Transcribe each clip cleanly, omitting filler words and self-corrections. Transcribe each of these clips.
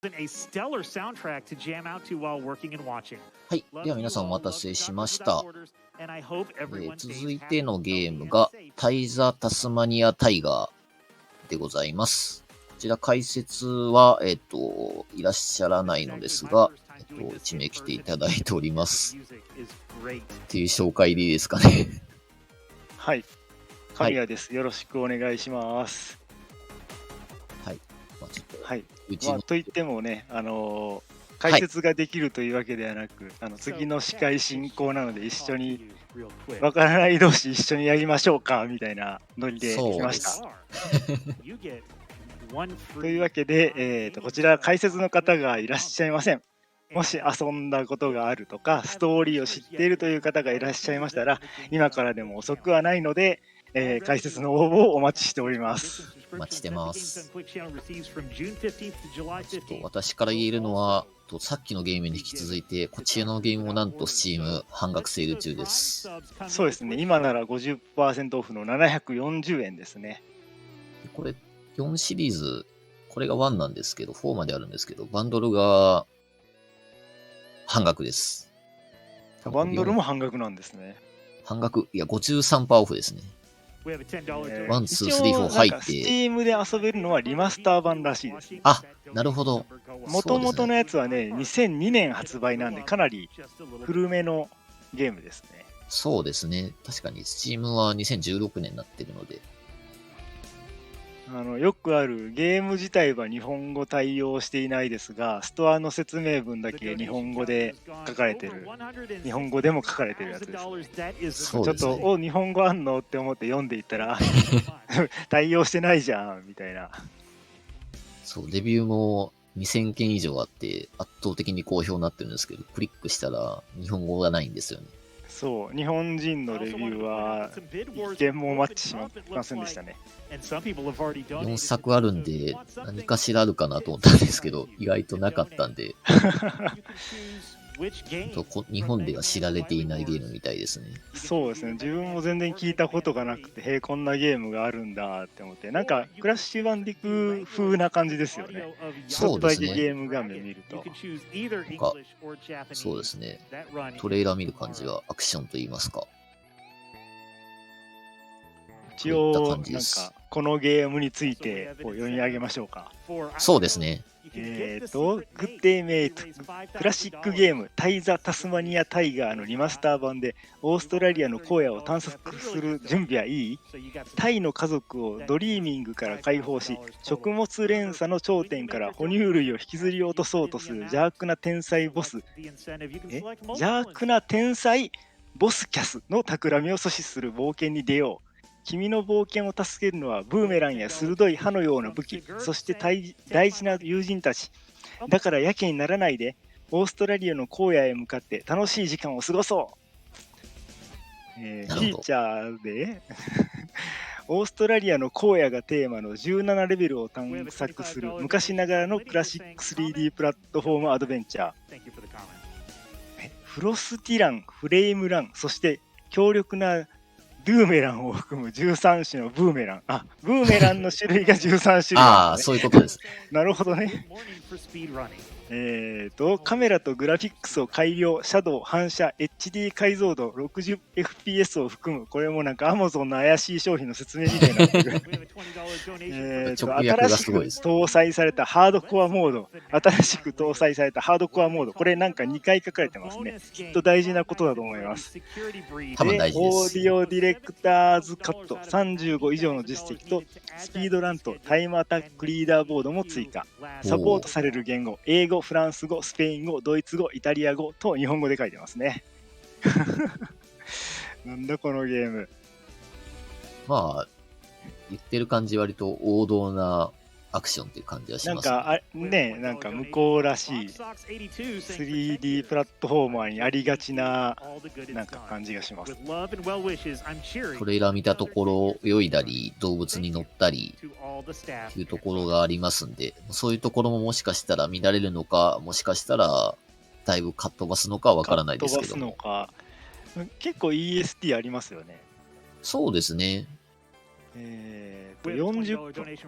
はい。では皆さんお待たせしました。続いてのゲームが、タイザ・タスマニア・タイガーでございます。こちら解説は、いらっしゃらないのですが、1名来ていただいております。っていう紹介でいいですかね。はい。神谷です。よろしくお願いします。はい。まあ、ちょっと、はい。といってもね、解説ができるというわけではなく、次の司会進行なので一緒に、わからない同士一緒にやりましょうか、みたいなノリで来ました。というわけで、こちら解説の方がいらっしゃいません。もし遊んだことがあるとか、ストーリーを知っているという方がいらっしゃいましたら、今からでも遅くはないので、解説の応募をお待ちしております。お待ちしてます。ちょっと私から言えるのは、さっきのゲームに引き続いて、こちらのゲームもなんと Steam 半額セール中です。そうですね。今なら 50% オフの740円ですね。これ、4シリーズ、これが1なんですけど、4まであるんですけど、バンドルが半額です。バンドルも半額なんですね。半額、いや、53%オフですね。1、2、3、4入って。Steam で遊べるのはリマスター版らしいです。あ、なるほど。もともとのやつはね、2002年発売なんで、かなり古めのゲームですね。そうですね。確かに Steam は2016年になってるので。よくあるゲーム自体は日本語対応していないですが、ストアの説明文だけ日本語で書かれてる、日本語でも書かれてるやつです、ね。ちょっと、日本語あんのって思って読んでいったら、対応してないじゃんみたいな。そう、レビューも2000件以上あって、圧倒的に好評になってるんですけど、クリックしたら日本語がないんですよね。そう、日本人のレビューは一件もマッチしませんでしたね。4作あるんで、何かしらあるかなと思ったんですけど、意外となかったんで、日本では知られていないゲームみたいですね。そうですね。自分も全然聞いたことがなくて、へえ、こんなゲームがあるんだって思って、なんかクラッシュバンディク風な感じですよね。そうですね。ちょっとだけゲーム画面見ると。そうですね。トレーラー見る感じはアクションと言いますか。一応、なんか、このゲームについて読み上げましょうか。そうですね。グッデイメイト、クラシックゲーム、タイザ・タスマニア・タイガーのリマスター版で、オーストラリアの荒野を探索する準備はいい？タイの家族をドリーミングから解放し、食物連鎖の頂点から哺乳類を引きずり落とそうとする邪悪な天才ボスキャスの企みを阻止する冒険に出よう。君の冒険を助けるのはブーメランや鋭い歯のような武器、そして大事な友人たち。だからやけにならないで、オーストラリアの荒野へ向かって楽しい時間を過ごそう。フィーチャーでオーストラリアの荒野がテーマの17レベルを探索する昔ながらのクラシック 3D プラットフォームアドベンチャー。フロスティラン、フレームラン、そして強力なブーメランを含む13種のブーメラン。ブーメランの種類が13種類、ね。そういうことです。なるほどね。カメラとグラフィックスを改良、シャドウ、反射、HD 解像度、60fps を含む、これもなんか Amazon の怪しい商品の説明みたいになってる。新しく搭載されたハードコアモード、これなんか2回書かれてますね。きっと大事なことだと思います。多分大事です。オーディオディレクターズカット、35以上の実績と、スピードランとタイムアタックリーダーボードも追加。サポートされる言語、英語、フランス語、スペイン語、ドイツ語、イタリア語と日本語で書いてますね。なんだこのゲーム。まあ、言ってる感じ割と王道なアクションっていう感じはしますね。なんか向こうらしい 3D プラットフォーマーにありがちななんか感じがします。トレーラー見たところ泳いだり動物に乗ったりっていうところがありますんで、そういうところももしかしたら見られるのか、もしかしたらだいぶかっ飛ばすのかわからないですけども。結構 EST ありますよね。そうですね。40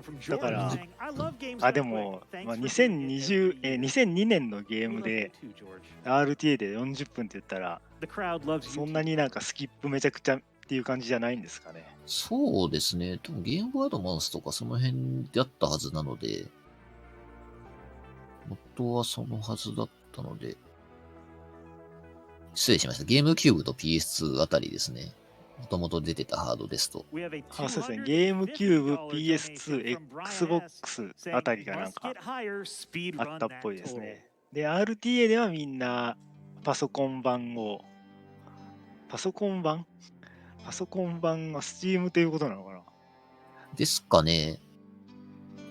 分だから、でも、2002年のゲームで RTA で40分って言ったら、そんなになんかスキップめちゃくちゃっていう感じじゃないんですかね。そうですね。多分ゲームアドバンスとかその辺であったはずなので、元はそのはずだったので、失礼しました。ゲームキューブと PS2 あたりですね。もともと出てたハードですと。そうですね。ゲームキューブ、PS2、Xbox あたりがなんかあったっぽいですね。で、RTA ではみんなパソコン版が Steam ということなのかな。ですかね。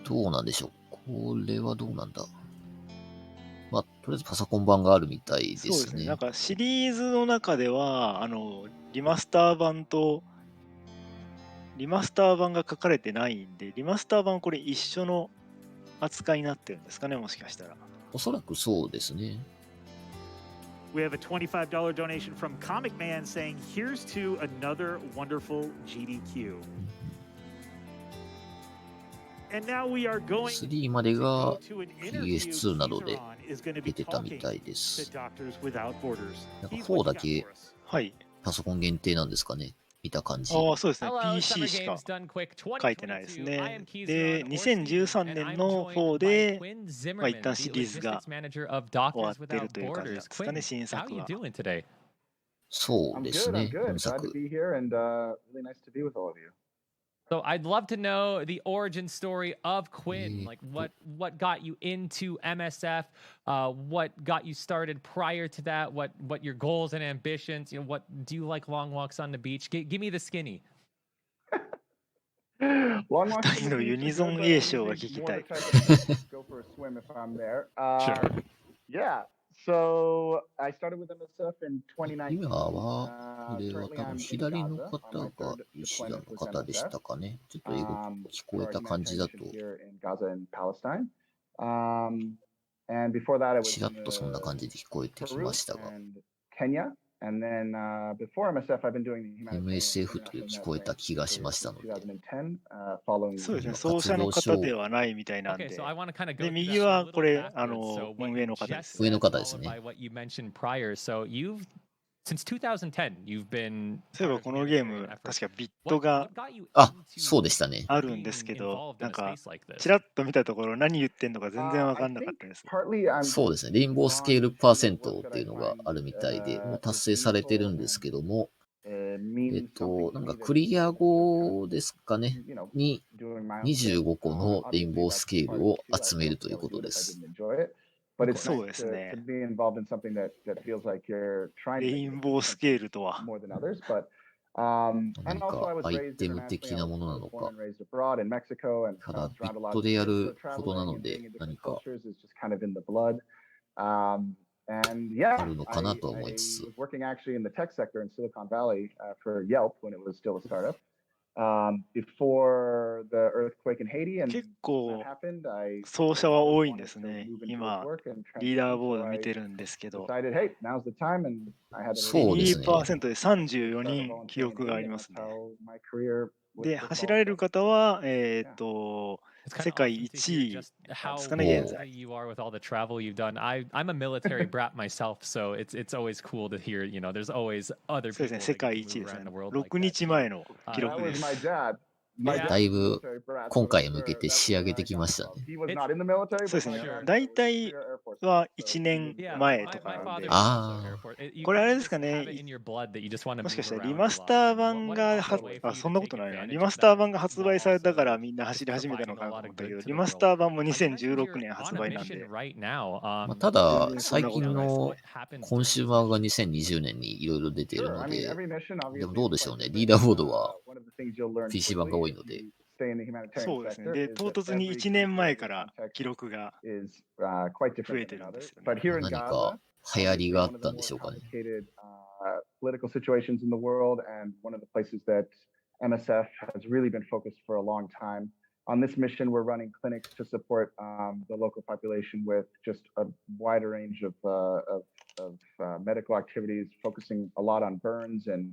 どうなんでしょう。これはどうなんだ。まあ、とりあえずパソコン版があるみたいでそうですね。すね。なんかシリーズの中では、リマスター版が書かれてないんで、リマスター版これ一緒の扱いになってるんですかね、もしかしたら。おそらくそうですね。We have a $25 donation from Comic Man saying, "Here's to another wonderful GDQ." And now we are going 3までが to an interview PS2 などで Kieran is going to 出 be てたみ talking たいで to す。 Doctors Without Borders. なんか He's 4 what だ you got け for us. はい。パソコン限定なんですかね。見た感じ。そうですね。Hello, PC Summer しか Games Done Quick 書いてないです 2022. I am ね。 Keys で、 on or 2013 Steven, and 年 I'm の joined 4 by で、Quinn 一 Zimmerman, 旦シ the リーズが logistics manager of 終わ Doctors ってる Without という感じなん Borders. ですかね、 Quinn, 新 how 作 are you が。 doing today? そうで I'm す good. I'm ね。 good. 本 Glad to 作。 be here and really nice to be with all of you. So I'd love to know the origin story of Quinn. Eh, Like what got you into MSF? What got you started prior to that? What your goals and ambitions? What do you like long walks on the beach? Give me the skinny. Long walks 二 on 人 the の beach ユ are ニゾ good, ン but 栄 I'm 唱が usually 聞き more た the い。 type of go for a swim if I'm there. Sure. Yeah. So I started with MSF in 2019. 今は、これは Currently 多分 I'm in 左の Gaza 方 on my が third 西田の deployment with 方でし MSF たかね。ちょっと英語聞こ for え our た感じ humanitarian だ mission と、 here in Gaza and Palestine. And before that, I was ちらっ in とそんな感じで聞こえてき Peru ましたが、 and Kenya. And then before MSF, I've been doing the humanitarian MSF と international 聞こえ net た気がし since ましたので、 2010, following そうですね。今奏者の活動書方ではないみたいなん Okay, で so。I want to kind of で、 go through 右 that a は little これ、 backwards. So what 運 you 営の方で just す。上の said, 方です followed ね。 by what you mentioned prior. So you've since 2010, you've been そういえ part ば of このゲー humanitarian ム、 efforts. 確かビット What が got you あ、 into そうでしたね。あるんですけ being ど、 involved な in ん a か、 space like ち this? らっと見たところ何言ってんのか全然わか I んなかっ think たです。 partly I'm そうですね。レインボースケールパーセントっていうのがあるみたいで、もう達成されてるんですけども、なんかクリア後ですかね、に25個のレインボースケールを集めるということです。But it's そう nice です to ね。 be involved in something that feels like you're trying to レ make イ a ン difference ボースケールとは。 more than others. But and 何 also か I was アイ raised テム internationally. 的 I な was ものな I の was born か、 and raised abroad in Mexico and ただ bounced ビ around a ッ lot ト as で a や kid. So ることな traveling の and で being in 何 different か cultures is just kind of in the blood. And あ yeah, るの I, かなと I 思いつつ、 was working actually in the tech sector in Silicon Valley for Yelp when it was still a startup. Before the earthquake in Haiti, and 結 that 構 happened, I 奏者は always 多いんで wanted す to ね。 move into 今、 work and リーダー transition. ボー So ド見 I てるんですけど、 decided, hey, now's the time, and I had a そうですね。 2% で start 34人 volunteering 記 in 録があ Haiti, り and ま that's すね。 how my career で、 with 走られる volleyball. 方は、It's kind 世 of 界 awesome to 1 hear 位 just です how かね、現 busy 在。 you are with all the travel you've done. I'm a military brat myself, so it's always cool to hear. There's always other そうですね、 people 世 that get 界 to 1位 move です around ね。 the world like 6 that. 日 So 前の記 That 録で was す。 my dad. My Yeah. dad だい was a ぶ military brat, 今 so 回 that's へ向 where けて that's 仕上 where げ I てき got ま it した from. ね。 He was It's not in the military, そう but です my ね。 sure. 大 grandfather was 体 career Air Force. は So 1 he 年 was Yeah, 前 my とか my なん father で、 was alsoあ Air あ、 Force. You これあ kind れ of ですか just have it ね、 in your blood that you just want to もしか move したらリ around マ a ス lot. ター And 版 what a が awesome way for あ、 you そ to んなこ take とないな。 advantage リ of マスター that 版が発 while 売されたから also みんな走 just り始めたの providing a かなと lot 思っ of たけ good ど、 to リ the マスタ world. ー版も You mentioned 2016 you're 年発 on a 売なん mission で、 right now. まあ、ただ、全然そん最なこと近ないですね。の what happens コン during シュー these マーが missions? 2020年にいろいろ出ている sure. の I mean, で、 every mission でも obviously どう is でしょう quite ね。 different. リーダーボードは One of the things you'll learn PC 版 quickly が多い if ので、 you stay in the humanitarian そうですね。 sector で、 is 唐 that 突に every 1年 country, 前 every から記 context 録が is quite 増 different えて than るんです others. よ But ね。 here in 何か Gaza, 流行り obviously があ one っ of た the んで more しょうかね。complicated political situations in the world, and one of the places that MSF has really been focused for a long time. On this mission, we're running clinics to support the local population with just a wider range of medical activities, focusing a lot on burns and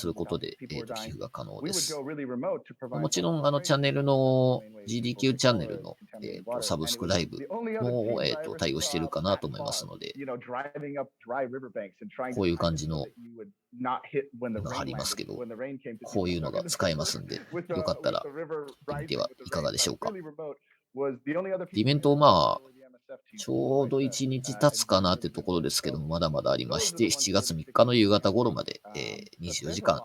することで、寄付が可能 We で would す。 go really remote to provide もち public ろん、チャンネルの mainways GDQ チャンネルの、 contaminated water. サブ And ス it ク was ライブ the only other も、 teams I ever 対応している saw かな that と思います fog, ので、 driving up dry riverbanks and trying こ to ういう time 感 it じ so の that you would not hit when the があ rain ります landed, けど、 when the rain came to こういう people の stuck が in 使えますんで、 with よかったら the river 見てみて rising は with the いかが rain. で But しょうか。 really remote was the only other イ people ベン we ト were まあ、 were the MSF team. ちょうど1日経つかなってところですけども、まだまだありまして、7月3日の夕方頃まで、24時間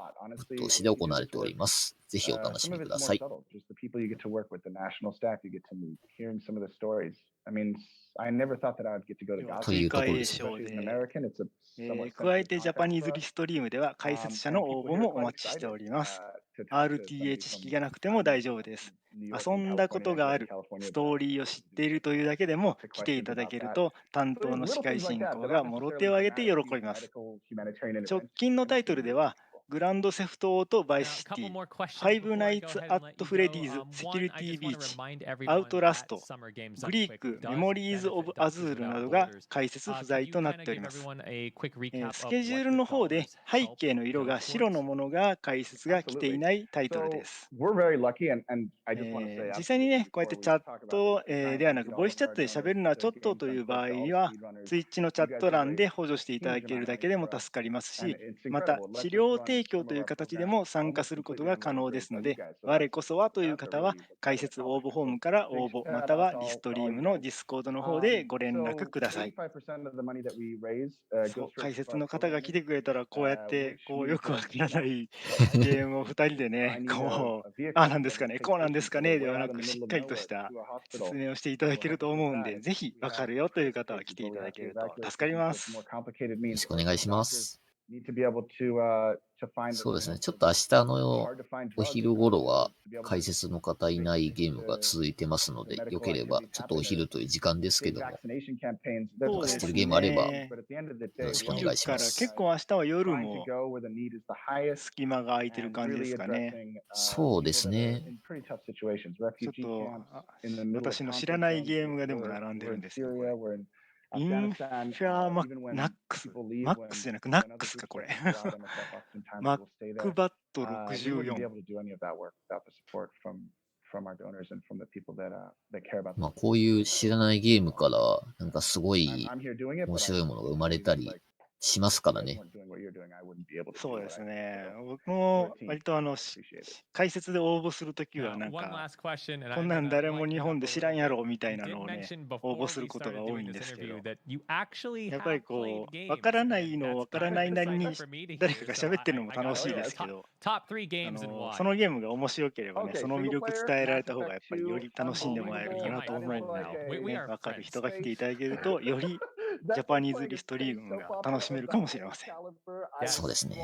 ぶっ通しで行われております。ぜひお楽し Some み of く it's だ more さい。 subtle, just the people you get to work with, the national staff you get to meet, hearing some of the stories. I mean, I never thought that I would get to go to では Gaza, というところ 追加ですね。 詠唱 especially as an で、 American. It's a somewhat 加え sensitive てジャパ context ニー for ズ us. リストリームでは解説者 And の応 people 募 here are もお quite 待ちして excited おります。RTA 知識がなくても大丈夫です。遊んだことがある、ストーリーを知っているというだけでも来ていただけると、担当の司会進行がもろ手を挙げて喜びます。直近のタイトルでは、グランドセフトオートバイスシティ、ファイブナイツ・アット・フレディーズ・セキュリティ・ビーチ、アウトラスト、グリーク・メモリーズ・オブ・アズールなどが解説不在となっております。スケジュールの方で背景の色が白のものが解説が来ていないタイトルです。実際にね、こうやってチャット、ではなく、ボイスチャットで喋るのはちょっとという場合には、Twitch のチャット欄で補助していただけるだけでも助かりますし、また、資料提供という形でも参加することが可能ですので、我こそはという方は、解説応募フォームから応募、またはリストリームのディスコードの方でご連絡ください。そう、解説の方が来てくれたら、こうやってこうよくわからないゲームを2人でね、こう、ああなんですかね、こうなんですかね、ではなく、しっかりとした説明をしていただけると思うんで、ぜひわかるよという方は来ていただけると助かります。よろしくお願いします。そうですね。ちょっと明日のお昼頃は解説の方いないゲームが続いてますので、よければちょっとお昼という時間ですけども、なんか知ってるゲームあればよろしくお願いします。結構明日は夜も隙間が空いてる感じですかね。そうですね。ちょっと私の知らないゲームがでも並んでるんですよ。インファナックス、マックスじゃなくナックスかこれ。マックバット64。まあこういう知らないゲームからなんかすごい面白いものが生まれたりしますからね。そうですね。僕も割と解説で応募するときはなんか、こんなん誰も日本で知らんやろみたいなのをね、応募することが多いんですけど、やっぱりこう、わからないのわからないなりに誰かが喋ってるのも楽しいですけど、そのゲームが面白ければね、その魅力伝えられた方がやっぱりより楽しんでもらえるかなと思うので、ね、わかる人が来ていただけると、よりジャパニーズリストリームが楽しめるかもしれません。そうですね。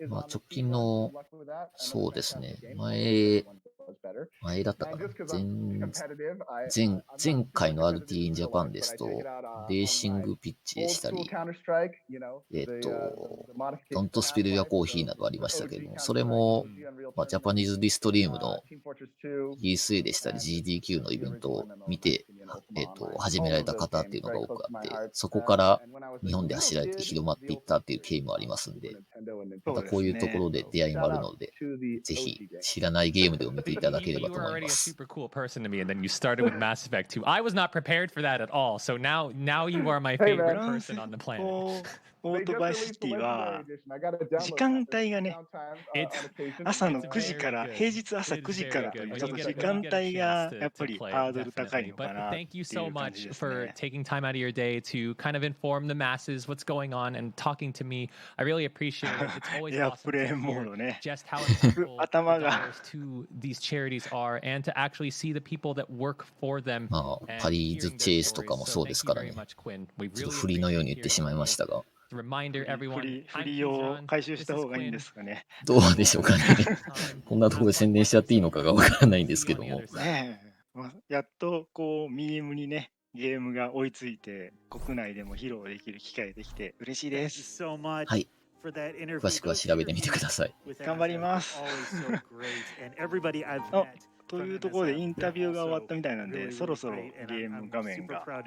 まあ直近の、そうですね。前だったかな。前回の RT in Japan ですと、レーシングピッチでしたり、ドントスピルやコーヒーなどありましたけれども、それも、まあ、ジャパニーズリストリームの ESA でしたり GDQ のイベントを見て、始められた方っていうのが多くあって、そこから日本で走られて広まっていったっていう経緯もありますんで、またこういうところで出会いもあるので、ぜひ知らないゲームでも見ていただければと思います。super cool person to me, and then you started with Mass Effect 2. I was not prepared for that at all. So now you are my favorite person on the planet. オートバイシティは時間帯がね、朝の9時から、平日朝9時からという、ちょっと時間帯がやっぱりハードル高いのかなっていう感じですね。Thank you so much for taking time out of your day to kind of inform the masses what's going on and talking to me. I really appreciate it. It's always awesome to hear just how impactful the dollars to these charities are and to actually see the people that work for them. まあ、パリーズチェイスとかもそうですからね。ちょっと振りのように言ってしまいましたが。振りを回収した方がいいんですかね。どうでしょうかね。こんなところで宣伝しちゃっていいのかがわからないんですけども。やっとこうミームにね、ゲームが追いついて、国内でも披露できる機会できて嬉しいです。はい。詳しくは調べてみてください。頑張ります。というところでインタビューが終わったみたいなんで、そろそろゲーム画面が来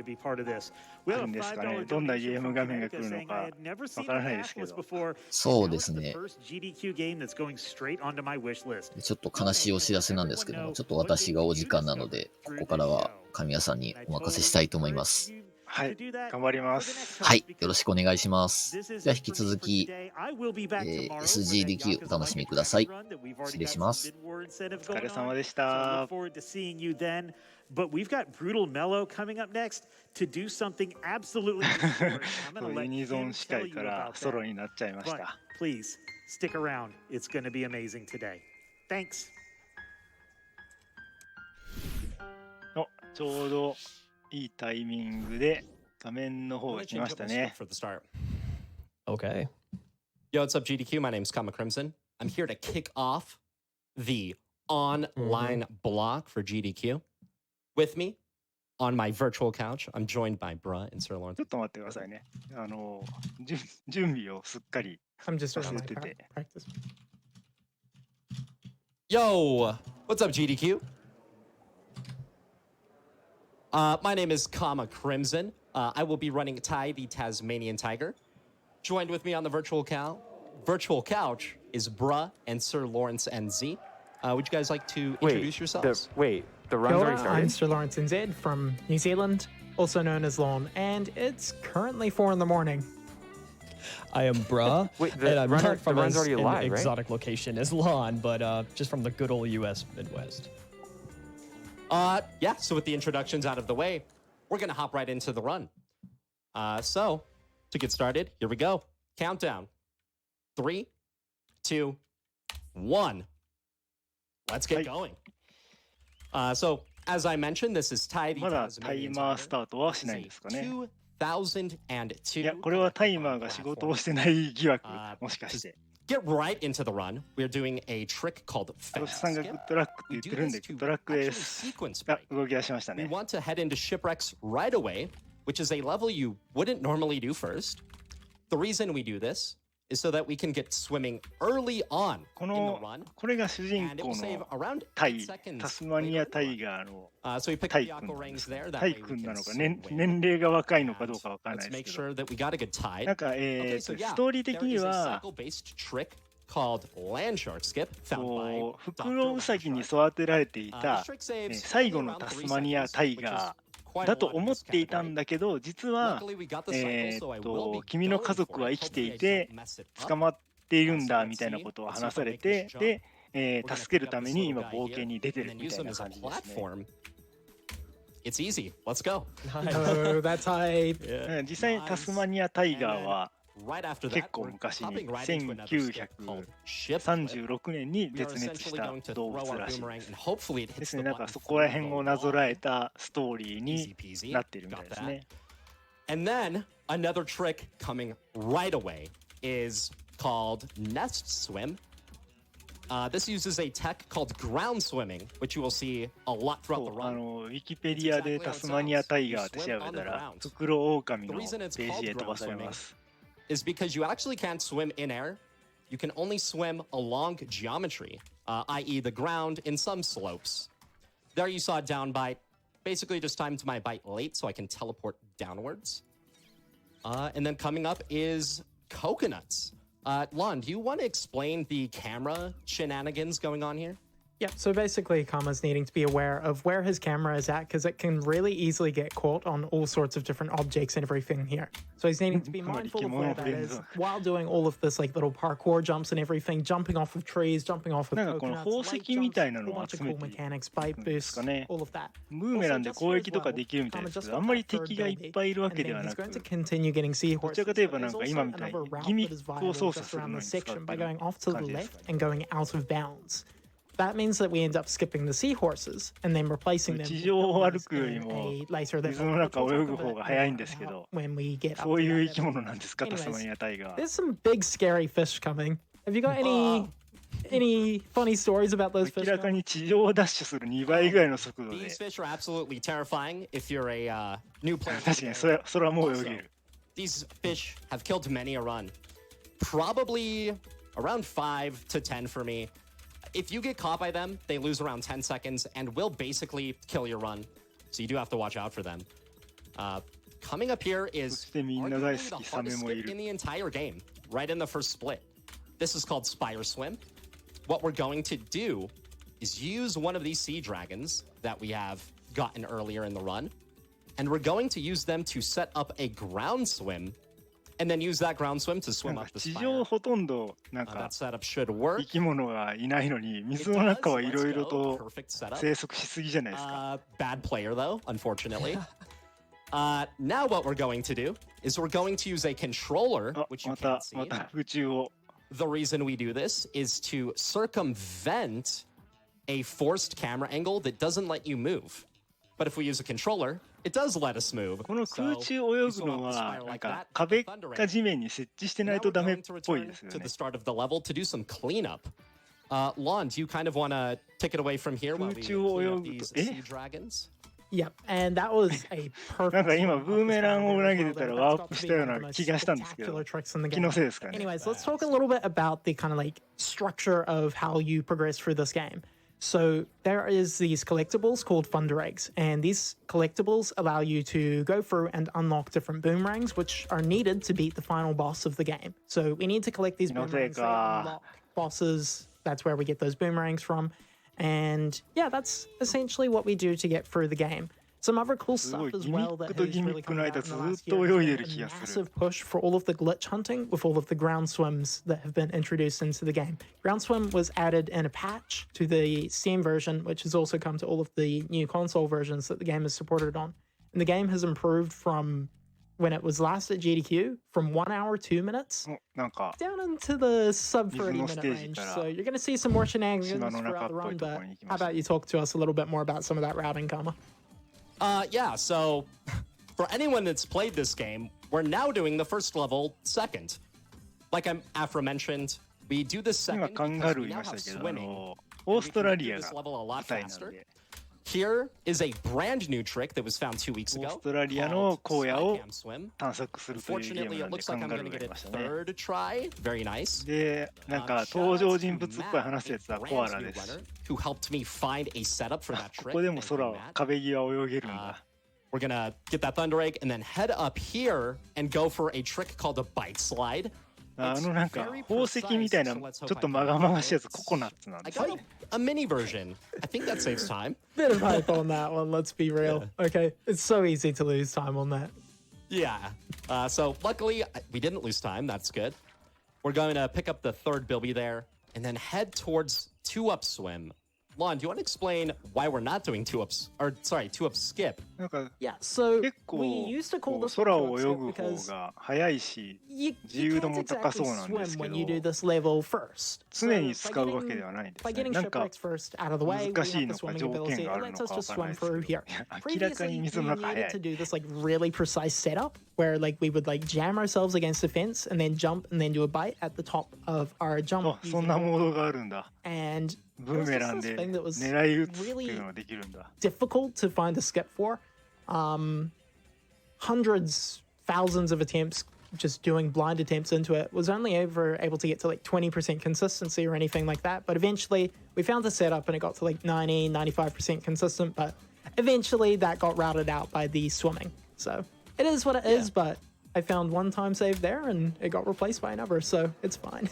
るんですかね。どんなゲーム画面が来るのかわからないですけど。そうですね。ちょっと悲しいお知らせなんですけども、ちょっと私がお時間なので、ここからは神谷さんにお任せしたいと思います。はい、頑張ります。はい、よろしくお願いします。じゃあ引き続き、SGDQ お楽しみください。失礼します。お疲れ様でした。But we've got Brutal Mellow coming up next to do something absolutely historic. I'm going to let him tell you about that. But please stick around. It's going to be amazing today. Thanks. ちょうどいいタイミングで画面の方が来ましたね。Okay. Yo, what's up, GDQ? My name's KamaCrimson. I'm here to kick off the online block for GDQ. With me on my virtual couch, I'm joined by Bruh and Sir Lawrence. ちょっと待ってくださいね。準備をすっかり I'm just on my 忘れてて。 practice. Yo, what's up, GDQ? My name is KamaCrimson. I will be running Ty, the Tasmanian Tiger. Joined with me on the virtual couch is Bruh and Sir Lawrence NZ. Would you guys like to introduce yourselves? Kia The run's already ora, started? I'm Sir Lawrence NZ from New Zealand, also known as Lorne, and it's currently 4 in the morning. I am Bruh, and I'm not from run's already an live, right? exotic location as Lon, but just from the good old U.S. Midwest. Yeah, so with the introductions out of the way, we're going to hop right into the run. So, to get started, here we go. Countdown. 3, 2, 1. Let's get going. So, as I mentioned, this is Ty the まだタイ Tasmanian マース Tiger. タートはしないんですかね。 2002. いや、これはタイマーが仕事をしてない疑惑、もしかし Just て。 get right into the run. We're doing a trick called ロシ fast さんがグ skip. ッドラックって言ってるんで、グッドラックで Actually す。 sequence あ、 break. 動き出しました We ね。 want to head into shipwrecks right away, which is a level you wouldn't normally do first. The reason we do this is so that we can get swimming early on こ in the の run, これが主人 and it 公 will save の around タ 8イ、 seconds タスマニア later タ in イ the ガーの run. So we pick タ up イ the 君 aqua なんで rings す。 there. タ That イ way we 君な can のか、swim 年齢が若いのかどうかわからない Let's です make けど。 sure that we got a good tide. なんか、 Okay, so ス yeah, トーリー的 there に is a は、 cycle-based trick called land shark skip found こう by フクロウサギに育てられてい This た trick saves 最後 only の around タス 3マニア seconds, タイ which is ガ quite ー a だと lot in 思 this っていた category. んだけど、実は Luckily, we got the cycle, so I will be 君の going 家族 for は it. 生きて Hopefully い I て don't mess it 捕 up. まっているんだみたいなことを話されて、で、助けるために今冒険に出て and る then み use たい them な as a 感じですね。 platform. It's easy. Let's go. No, that's hype. うん実際にタスマニアタイガーは Right after 結 that, 構 we're 昔に hopping right into another skip called ship flip. 1936年に We are 絶滅し essentially た going to 動 throw 物 our らしい boomerang です。 and hopefully it で hits す the ね、なんか button そこら through 辺 the をなぞらえ wall. たストーリー Easy に peasy. なっているみた Got いです that. ね。 And then another trick coming right away is called nest swim. This uses a tech called ground swimming, which you will see a lot throughout そ the う run. ウィキペディアでタスマニアタイガーって調べたら、フクロウオオカミのページへ飛ばされます。Is because you actually can't swim in air. You can only swim along geometry, i.e. the ground in some slopes. There you saw down bite. Basically just timed my bite late so I can teleport downwards. And then coming up is coconuts. Lon, do you want to explain the camera shenanigans going on here? Yeah, so basically Kama's needing to be aware of where his camera is at because it can really easily get caught on all sorts of different objects and everything here. So he's needing to be mindful of where that is while doing all of this like little parkour jumps and everything, jumping off of trees, jumping off of なんかこの coconuts, 宝 light 石み jumps, たいな a の whole を bunch 集 of め cool てい mechanics, く bite んです boosts, かね。 all of that. ブーメランで攻撃とかできるみたいですけど、あんまり敵がいっぱいいるわ And けで then は he's な going to く、 continue getting ど seahorses. ちらかといえば But なん there's か also 今みたい another に route ギミ that is ックを viable 操作 just する around の this に使っ section て by る going off to the 感じですか left ね。 and going out of bounds. That means that we end up skipping the seahorses and then replacing them 地 with 上を歩 dolphins くより in も a later 水 level, の which 中 we'll を泳 talk ぐ a 方 bit が早いん more ですけ about ど、 when we get up そう to いう that 生き level. 物なんですか、タスマ Anyways, ニアタイガー。 there's some big scary fish coming. Have you got any funny stories about those 明 fish? らかに地上をダッシュする2倍ぐらいの速度で、 These fish are absolutely terrifying if you're a new player. 確かにそれはもう泳げる。 These fish have killed many a run. Probably around 5 to 10 for me. If you get caught by them, they lose around 10 seconds and will basically kill your run. So you do have to watch out for them. Coming up here そ is してみんな大 arguably 好 the きサメ hardest もい skip る in。the entire game, right in the first split. This is called Spire Swim. What we're going to do is use one of these sea dragons that we have gotten earlier in the run, and we're going to use them to set up a ground swim, and then use that ground swim to な swim んか up the 地 spire. 上ほとんどなん That か setup should work. 生き物がいないのに、 It 水の中 does. はいろ Let's いろ go. と Perfect setup. 生息しすぎじゃないですか。 Bad player though, unfortunately. Now what we're going to do is we're going to use a controller, あ、 which you ま can't た see. 宇宙を。 The reason we do this is to circumvent a forced camera angle that doesn't let you move. But if we use a controller, it does let us move. この空中泳ぐのはなんか壁か地面に設置してないとダメっぽいですよ To ね the。start of the level to do some cleanup. Lon, do you kind of want to take it away from here while we clean up these sea dragons? Yep, and that was a perfect. なんか今ブーメランを投げてたらワープしたような気がしたんですけど、気のせいですかね。 Anyways, let's talk a little bit about the kind of like structure of how you progress through this game. So there is these collectibles called Thunder Eggs, and these collectibles allow you to go through and unlock different boomerangs, which are needed to beat the final boss of the game. So we need to collect these boomerangs to unlock bosses. That's where we get those boomerangs from. And yeah, that's essentially what we do to get through the game. Some other cool stuff as well that has really come out in the last year is a massive push for all of the glitch hunting with all of the ground swims that have been introduced into the game. Ground swim was added in a patch to the Steam version, which has also come to all of the new console versions that the game is supported on. And the game has improved from when it was last at GDQ from 1 hour 2 minutes なんか down into the sub 30 minute range. So you're going to see some more shenanigans throughout the run, but how about you talk to us a little bit more about some of that routing, Kama? Yeah, so for anyone that's played this game, we're now doing the first level second. Like I'm aforementioned, we do this 今 second カン because ガルー we い now ま have したけど、 swimming. オーストラ We リ can ア do が this level a 舞 lot 台なん faster. で、 Here is a brand new trick that was found 2 weeks オー ago ストラリアの called 荒野を Skycam Swim. 探索するというゲーム Fortunately, な it んで looks カ like ン I'm ガル going to ーが get い it ましたね。 third try. Very nice. で、なんか Shout 登 out 場 to 人物っぽい Matt, 話す a やつは brand コアラ new です。 runner who helped me find a setup for that こ trick. こでも Thank you, 空を Matt. 壁際を泳げるんだ。 We're gonna get that Thunder Egg and then head up here and go for a trick called a bite slide. あのなんか宝石みたいなちょっとまがまがしいやつココナッツなんで I すよ got ね。 a mini version. I think that saves time. Bit of hype on that one, let's be real. Okay, it's so easy to lose time on that. Yeah. So luckily we didn't lose time. That's good. We're going to pick up the third Bilby there and then head towards 2-up swim. Lon, do you want to explain why we're not doing 2-up skip? なんか Yeah, so 結構 we used to call こう this 空 one を two-up 泳 skip ぐ方 because が早いし you 自由度 can't も高 exactly そうなんです swim け when you do ど this level first. 常に使うわけではないんです By ね。 getting なんか shipwrecks first out of the way, we 難し have い the のか swimming 条 ability. 件があ It るの lets か us わ just からない swim ですけ through ど here. 明らか Previously, に we 水の中早 needed い to。do this like really precise setup where like we would like jam ourselves against the fence and then jump and then do a bite at the top of our jump. あ、そんなモードがあるんだ。 And ブーメラン this で thing that was 狙い撃つっていう really のができるんだ。 difficult to find a skip for. Hundreds, thousands of attempts just doing blind attempts into it, was only ever able to get to like 20% consistency or anything like that. But eventually we found the setup and it got to like 90, 95% consistent. But eventually that got routed out by the swimming. So it is what it is, but I found one time save there and it got replaced by another. So it's fine.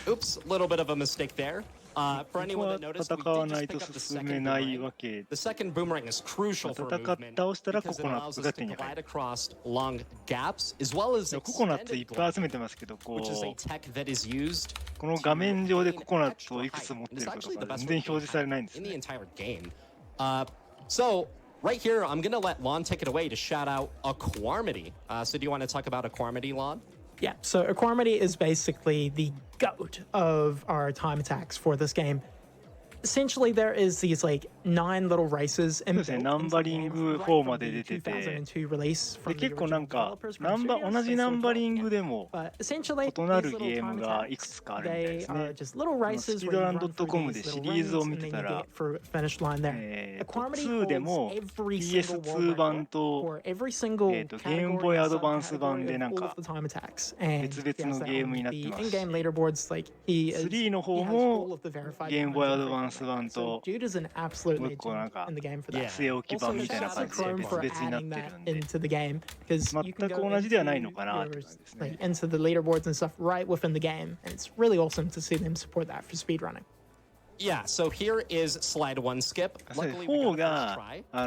Oops, a little bit of a mistake there. For こ anyone は that noticed, 戦わ we な did い just と pick up the 進め second ない boomerang. わけ。 The second boomerang is crucial for 戦っ movement 倒したら because コ it コナッ allows ツ us が to 手に入 glide る。 across long gaps as well as ココナッツいっ extended ぱい集め glide, てますけど、こ which is a う tech that is used この画面上でココナッツをいくつ持ってるかとか全然表示されないんです in the ね。 entire game. So right here, I'm gonna let Lon take it away to shout out Aquarmity. So do you want to talk about Aquarmity, Lon? Yeah, so Aquarmity is basically the goat of our time attacks for this game. Essentially, there is these like 9 little races in そうですね、ナンバリング4まで出てて、で結構なんか同じナンバリングでも異なるゲームがいくつかあるみたいですね。スピードラン.com でシリーズを見てたら、2でも PS2 版とゲームボーイアドバンス版でなんか別々のゲームになってますし、3の方もゲームボーイアドバンス版ともう一個なんか据え置き版みたいな感じで別々になってるんで、全く同じではないのかなって感じですね。 into the leaderboards and stuff right within the game, and it's really awesome to see them support that for speedrunning. Yeah, so here is slide 1 skip. 4がナ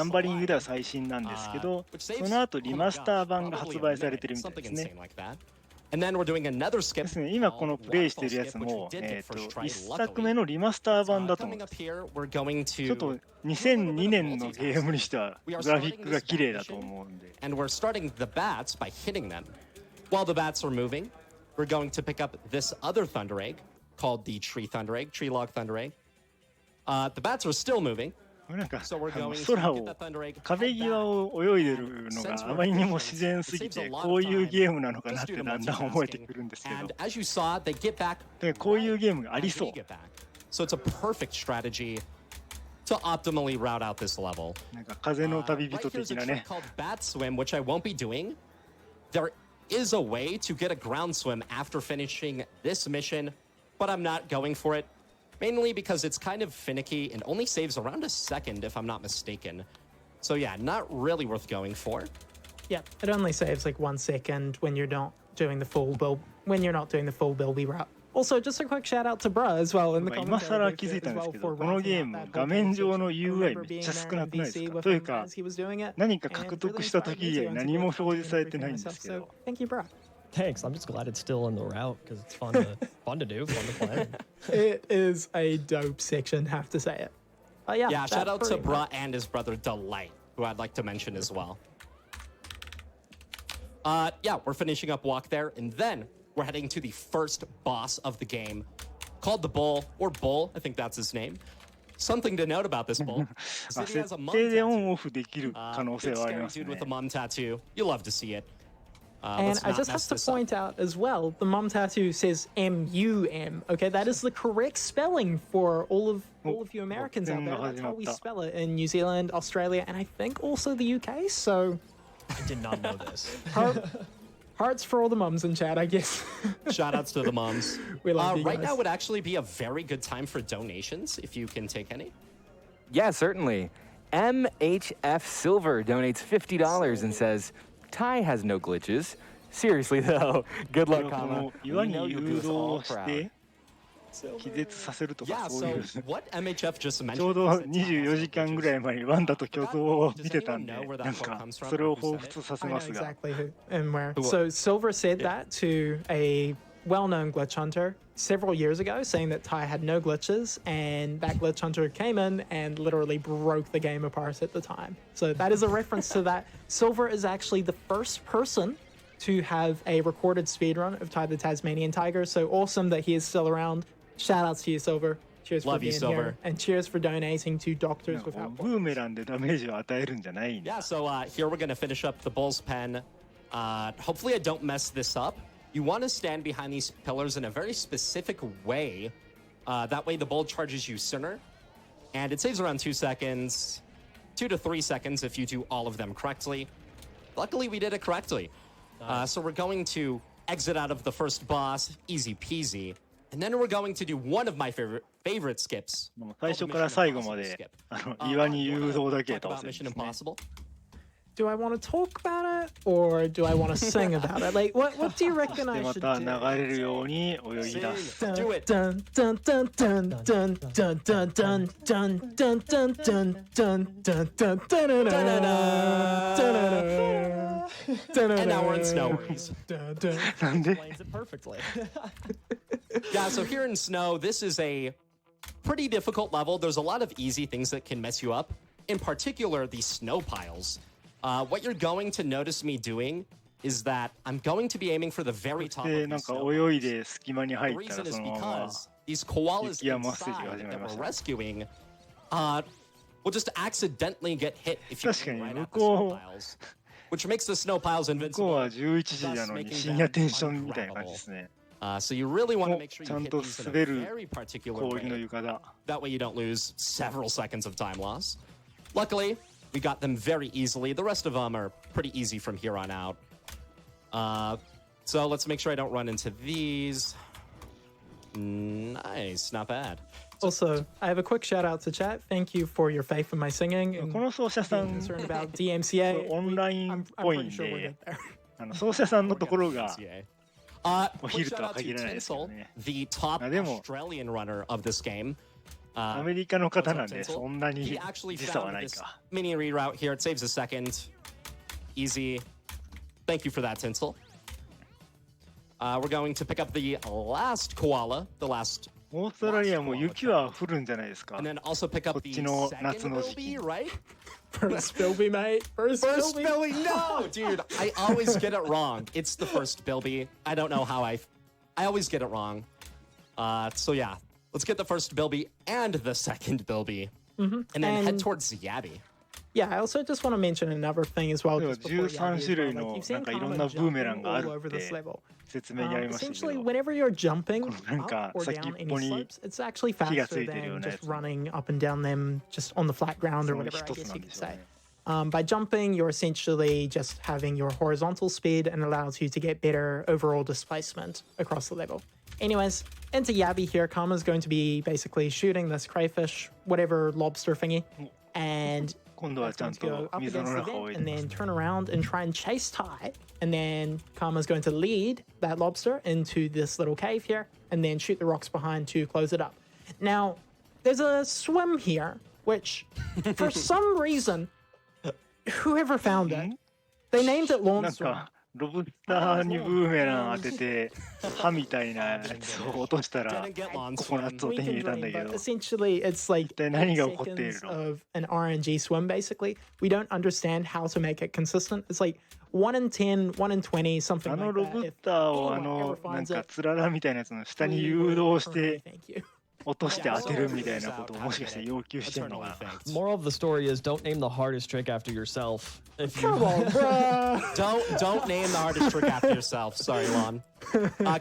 ンバリングでは最新なんですけど、その後リマスター版が発売されてるみたいですね。 And then we're doing another skip. ですね、今このプレイしてるやつも1作目のリマスター版だと思うんです。ちょっと2002年のゲームにしてはグラフィックが綺麗だと思うんで。 And we're starting the bats by hitting them. While the bats are moving, we're going to pick up this other Thunder Egg called the Tree Thunder Egg, Tree Log Thunder Egg. The bats are still moving. なんか So we're going to 空 get を that Thunder Egg. 壁際を泳いでるのがあまりにも自然すぎて、こういうゲームなのかなってだんだん思えてくるんですけど、 And as you saw, they get back. でこういうゲームがありそう。 Get back. So it's a perfect strategy to optimally route out this level. なんか風の旅 Right 人 here's 的 a な trick ね。 called Bat Swim, which I won't be doing. There is a way to get a ground swim after finishing this mission, but I'm not going for it. Mainly because it's kind of finicky and only saves around a second if I'm not mistaken. So yeah, not really worth going for. Yeah, it only saves like 1 second when you're not doing the full Bilby route. Also, just a quick shout out to Bruh as well in the 今 commentary 更 booth 気づいたん as です well け for ど、この writing ゲー out ム that whole 画面上の conversation. UI I め remember っちゃ being 少 there な in くないです VC か？ with という him か as he was doing it. 何か and 獲 it 得 really した inspired 時 me 以 to 外 want to 何も do 表示され content てないん for ですけ myself. ど So thank you, Bruh. Thanks. I'm just glad it's still in the route because it's fun to fun to do, fun to play. It is a dope section, have to say it. Yeah, Yeah, shout that out to pretty Bra much- and his brother Delight, who I'd like to mention as well. Yeah, we're finishing up walk there, and then we're heading to the first boss of the game, called the Bull, or Bull, I think that's his name. Something to note about this bull is あ that he has 設 a mum 定でオン tattoo. オフできる可能性 Big はあり scary ます dude ね with a mum tattoo. You love to see it. And Let's I not just mess have to this up. point out as well, the mum tattoo says M-U-M. Okay, that is the correct spelling for all of you Americans out there. That's how we spell it in New Zealand, Australia, and I think also the UK. So I did not know this. hearts for all the mums in chat, I guess. Shout outs to the moms. We love you Right guys. now would actually be a very good time for donations, if you can take any. Yeah, certainly. MHF Silver donates $50 and says, Ty has no glitches. Seriously though, good これ luck, をこ Kama. の We 岩に know 誘 you'll do us all 導し proud. て気絶させると Yeah, かそうい so う what MHF just mentioned. ちょうど is that Ty has 24 no 時間 glitches. ぐらい前にワンダと巨像を見てたんで、 Does anyone know where that なん quote か comes from それを or who 彷 said it? 彿させ I know ますが、 exactly who and where. Who- So Silver said Yeah. that to a well-known glitch hunter several years ago, saying that Ty had no glitches, and that glitch hunter came in and literally broke the game apart at the time. So that is a reference to that. Silver is actually the first person to have a recorded speedrun of Ty the Tasmanian Tiger. So awesome that he is still around. Shout outs to you, Silver. Cheers Love for you, being Silver. here, and cheers for donating to なん Doctors かこ Without うブーメランでダメージを与えるんじゃないんだ。 Yeah, so here we're going to finish up the bull's pen. Hopefully I don't mess this up. You want to stand behind these pillars in a very specific way. That way the bull charges you sooner. And it saves around 2 seconds, 2 to 3 seconds if you do all of them correctly. Luckily, we did it correctly. So we're going to exit out of the first boss, easy peasy. And then we're going to do one of my favorite skips. もう最初から最後まで岩に誘導だけ Talk 倒 about せるん Mission ですね。 Impossible. Do I want to talk about it or do I want to sing about it? Like, what do you reckon で I ま should た do? 流れるように泳ぎ出す。 Do it. Dun dun dun dun dun dun dun dun dun dun dun dun dun dun dun dun And now we're in Snow Worries. dun. なんで Explains it perfectly. Yeah, so here in Snow, this is a pretty difficult level. There's a lot of easy things that can mess you up. In particular, the snow piles. What you're going to notice me doing is that I'm going to be aiming for the very top で of なん the か snow. 泳いで隙間に The 入った reason ら is そのまま because these koalas 雪山ステージが始 inside まりま that し we're た。 rescuing will just accidentally get hit if you 確か aim に right 向 at the こ snow piles, which makes the snow piles 向こうは invincible. 11時なのに深夜テンションみたいな感じですね。 So you really want to お make sure ち you ゃん hit と these in 滑 a る very particular 氷の way. 床だ。 That way you don't lose several seconds of time loss. Luckily, we got them very easily. The rest of them are pretty easy from here on out. So let's make sure I don't run into these. Nice, not bad. Also, I have a quick shout out to chat. Thank you for your faith in my singing こ and の奏者さ being ん concerned about DMCA. オンライン I'm っぽい pretty ん sure we'll で get there. 奏者さんのところが Quick お昼と shout は out to 限らないですけど Tinsel, ね。 the top あでも Australian runner of this game. アメリカの方なん What's で up, そ Tinsel? んな He に actually 時差は found ない this か。 mini reroute here. It saves a second. Easy. Thank you for that, Tinsel. We're going to pick up the last koala, the last, オーストラリアも雪は降るんじゃないですか。 and then also pick up the こっちの second 夏の時期。 Bilby, right? First Bilby, mate. First First Bilby. Bilby, no, dude. I always get it wrong. It's the first Bilby. I don't know how I always get it wrong. So yeah, let's get the first Bilby and the second Bilby. and then head towards the Yabby. Yeah, I also just want to mention another thing as well. 13種類のなんかいろんなブーメランがあるって説明にありましたけ Essentially, ど、 whenever you're jumping このなんか up or 先っ down any ぽに slopes, it's actually 火がつ faster いてるよう than なや just つ running up and down them just on the flat ground そ or の whatever, I 一つ guess な you んで could しょう say. ね。By jumping, you're essentially just having your horizontal speed and allows you to get better overall displacement across the level. Anyways, into Yabby here, Kama's going to be basically shooting this crayfish, whatever lobster thingy, and 今度は that's ちゃ going ん to go と up 水 against の the 中を vent 置い and てま then す。 turn around and try and chase Tai. And then Kama's going to lead that lobster into this little cave here and then shoot the rocks behind to close it up. Now, there's a swim here, which for some reason, whoever found it, they named it な lawn ん swim. かロブスターにブーメラン当てて歯みたいなやつを落としたら Didn't get lawn ココナッ swim. ツを We 手に入 can れたんだ dream, け but ど、 essentially it's like 一体何が起こってい seconds るの？ of an RNG swim, basically. We don't understand how to make it consistent. It's like 1 in 10, 1 in 20, something あ like のロ that. ブ If スターを anyone ever なん finds か it, つららみたいなやつの下に we 誘 would 導して eternally thank you. 落として当てるみたいな Yeah, ことをもしかして要求してるの Eternally が thanked. Moral of the story is don't name the hardest trick after yourself. If you Come on, bruh. Don't name the hardest trick after yourself. Sorry, Lon.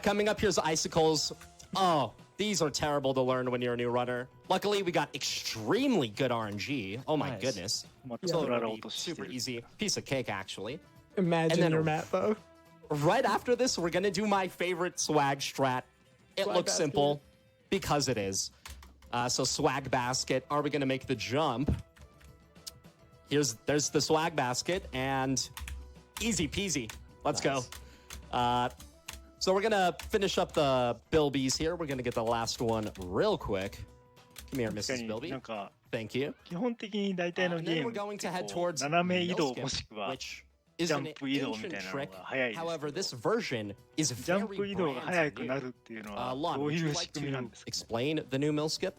Coming up here's icicles. Oh, these are terrible to learn when you're a new runner. Luckily, we got extremely good RNG. Oh my Nice. goodness. まあ So つらら it'll 落 be として super る。 easy. Piece of cake, actually. Imagine then- your map, though. Right after this, we're gonna do my favorite swag strat. It Swag looks basket. simple because it is. So swag basket. Are we gonna make the jump? There's the swag basket and easy peasy. Let's go. So we're gonna finish up the Bilbies here. We're gonna get the last one real quick. Come here, 確か Mrs. に Bilby. なんか Thank you. 基本的に大体の And ゲ then ー we're ム going っ to て head こう towards 斜め移動 Millskip, もしくは which is ジャ an ンプ移動みたい ancient なの trick. が早いですけ However, ど、 this version is ジャン very プ移動が brand 速く new. なるっていうのは Lon, どう would い you う like 仕組みなん to ですか？ explain the new Millskip?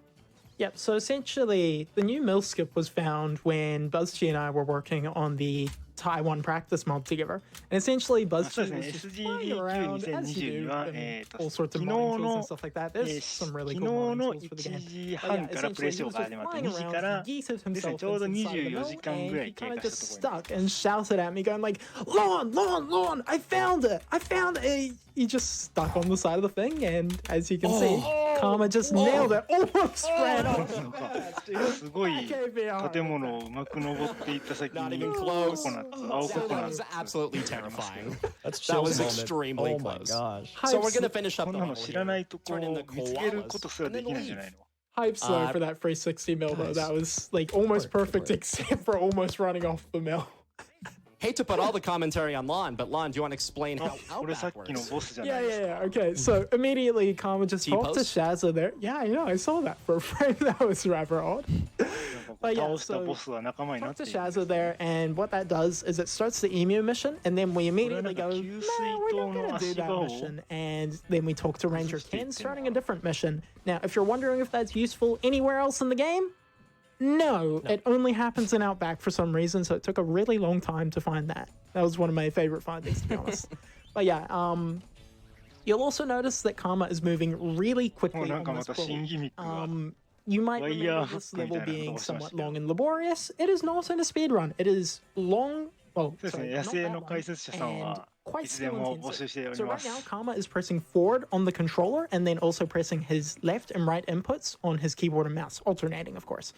Yep, so essentially, the new mill skip was found when BuzzG and I were working on the Taiwan practice mod together. And essentially, そうです BuzzG ね、 was just flying around as you SGDQ2022 do は、 in all 昨 sorts 日 of modding tools の and stuff like that. There's some 昨 really 日 cool modding の tools for the 1 game. 時 But 半 yeah, からプレイ essentially, ショ he ー was が just 始まって flying 2時か around, ら geeted ですね、 himself ちょうど inside the 24 mill, 時間 and ぐらい he 経 kind 過 of した just ところに stuck and shouted at me, going like, "Lon, Lon, Lon, I found it! I found it!" He just stuck on the side of the thing, and as you can see, Kama just nailed it, almost ran off. なんかすごい That gave me a heart 建物をうまく登っていった先 Not に even コ close. コナッツ、青コ That コナッ was ツ absolutely terrifying. that's That was Chill's moment. extremely Oh my close. gosh. So we're gonna finish こ up ん the なの level 知らない here. とこ Turn う into 見つける koalas ことすら and で then きないんじゃ leave. ないの？ Hype slow for that 360 mil though. That was like almost perfect except for almost running off the mill. Hate to put all the commentary on Lon, but Lon, do you want to explain あ how これさっ Outback きの works? ボスじゃな Yeah, いです yeah, か。 yeah. Okay, so immediately Kama just talked to T-pose? Shazza there. Yeah, I know. I saw that for a frame. That was rather odd. なんか But yeah, 倒した so ボスは仲間になっ talk て to いるんです Shazza there, and what that does is it starts the emu mission, and then we immediately go, no, we're not going to do that mission. And then we talk to Ranger Ken starting a different mission. Now, if you're wondering if that's useful anywhere else in the game, no, it only happens in Outback for some reason, so it took a really long time to find that. That was one of my favorite findings, to be honest. But yeah, you'll also notice that Kama is moving really もう quickly なん on かま this た pull. 新ギミックが You might Wire remember this hook level みたいな being ことをしま somewhat したけど。 long and laborious. It is not in a speed run. It is long. Well, そうですね、 sorry, 野 not 生 that の long, 解説者さん and は quite いつで skill も募集 intensive. しており So ま right す。 now, Kama is pressing forward on the controller and then also pressing his left and right inputs on his keyboard and mouse, alternating, of course.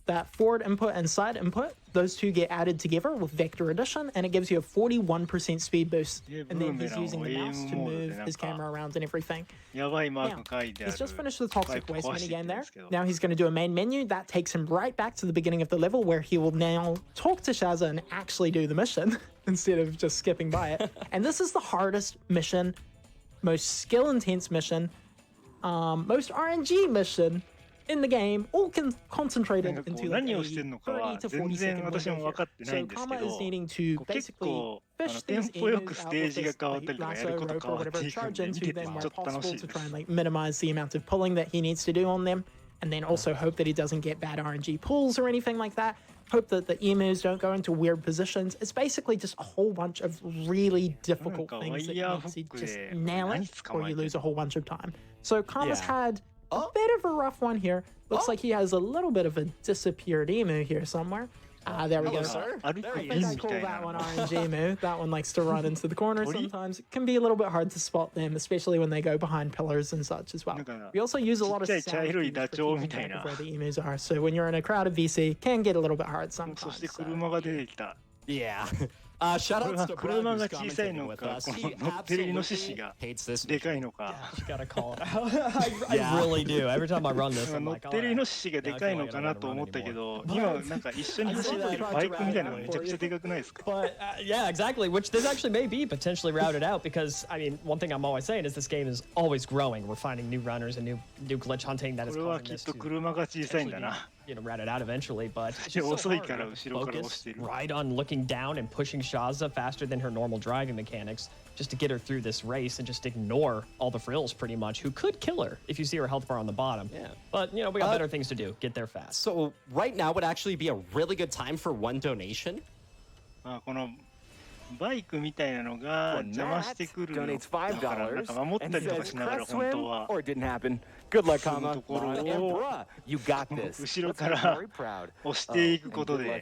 That forward input and side input, those two get added together with vector addition, and it gives you a 41% speed boost. Yeah, And then he's boomerang using the or mouse to aim mode move でなんか his camera around and everything. やばいマー Now, ク書いてある he's just finished the パイ toxic プ waste 壊していっ minigame てるん there. ですけど。 Now he's going to do a main menu that takes him right back to the beginning of the level where he will now talk to Shazza and actually do the mission instead of just skipping by it. And this is the hardest mission, most skill intense mission, most RNG mission in the game, all concentrated なんかこ into う like 何 a をしてるのか 30は to 全 40然 second 私 window も分か here. ってないん So ですけ Kama is ど、 needing to こう結 basically 構 fish テ these ンポよ emus くス out テー with ジが this 変わっ like たりとかや lasso ること rope 変 or わって whatever, いくん charge で見 into てて them ちょ where っと楽し possible い to で try and す。 like minimize the amount of pulling that he needs to do on them, and then also hope that he doesn't get bad RNG pulls or anything like that. Hope that the emus don't go into weird positions. It's basically just a whole bunch of really difficult Like a things that wire makes you hook just で nail 何 it 捕ま or え you てる lose a whole bunch of time. So Kama's Yeah. had a bit of a rough one here. Looks like he has a little bit of a disappeared emu here somewhere. There we go. I think I call that one RNG emu. That one likes to run into the corner sometimes. It can be a little bit hard to spot them, especially when they go behind pillars and such as well. We also use a lot of sound cues for keeping track of where the emus are. So when you're in a crowded VC, it can get a little bit hard sometimes. Yeah. Shout outs to Brad who's commenting with us. He absolutely hates this. You gotta call it out. I really do. Every time I run this, I'm like, 乗ってるイノシシがでかいのかなと思ったけど、今なんか一緒に走ってるバイクみたいなのがめちゃくちゃでかくないですか？ But yeah, exactly. Which this actually may be potentially routed out because I mean, one thing I'm always saying is this game is always growing. We're finding new runners and new glitch hunting that is causing this to route it out eventually. But it's just so hard to focus right on looking down and pushing Shaza faster than her normal driving mechanics just to get her through this race and just ignore all the frills pretty much, who could kill her if you see her health bar on the bottom. Yeah. But, you know, we got better things to do. Get there fast. So right now would actually be a really good time for one donation. このバイクみたいなのが邪魔してくるのだからなんか守ったりとかしながら本当は Good luck, Kama. You got this. 後ろから押していくことで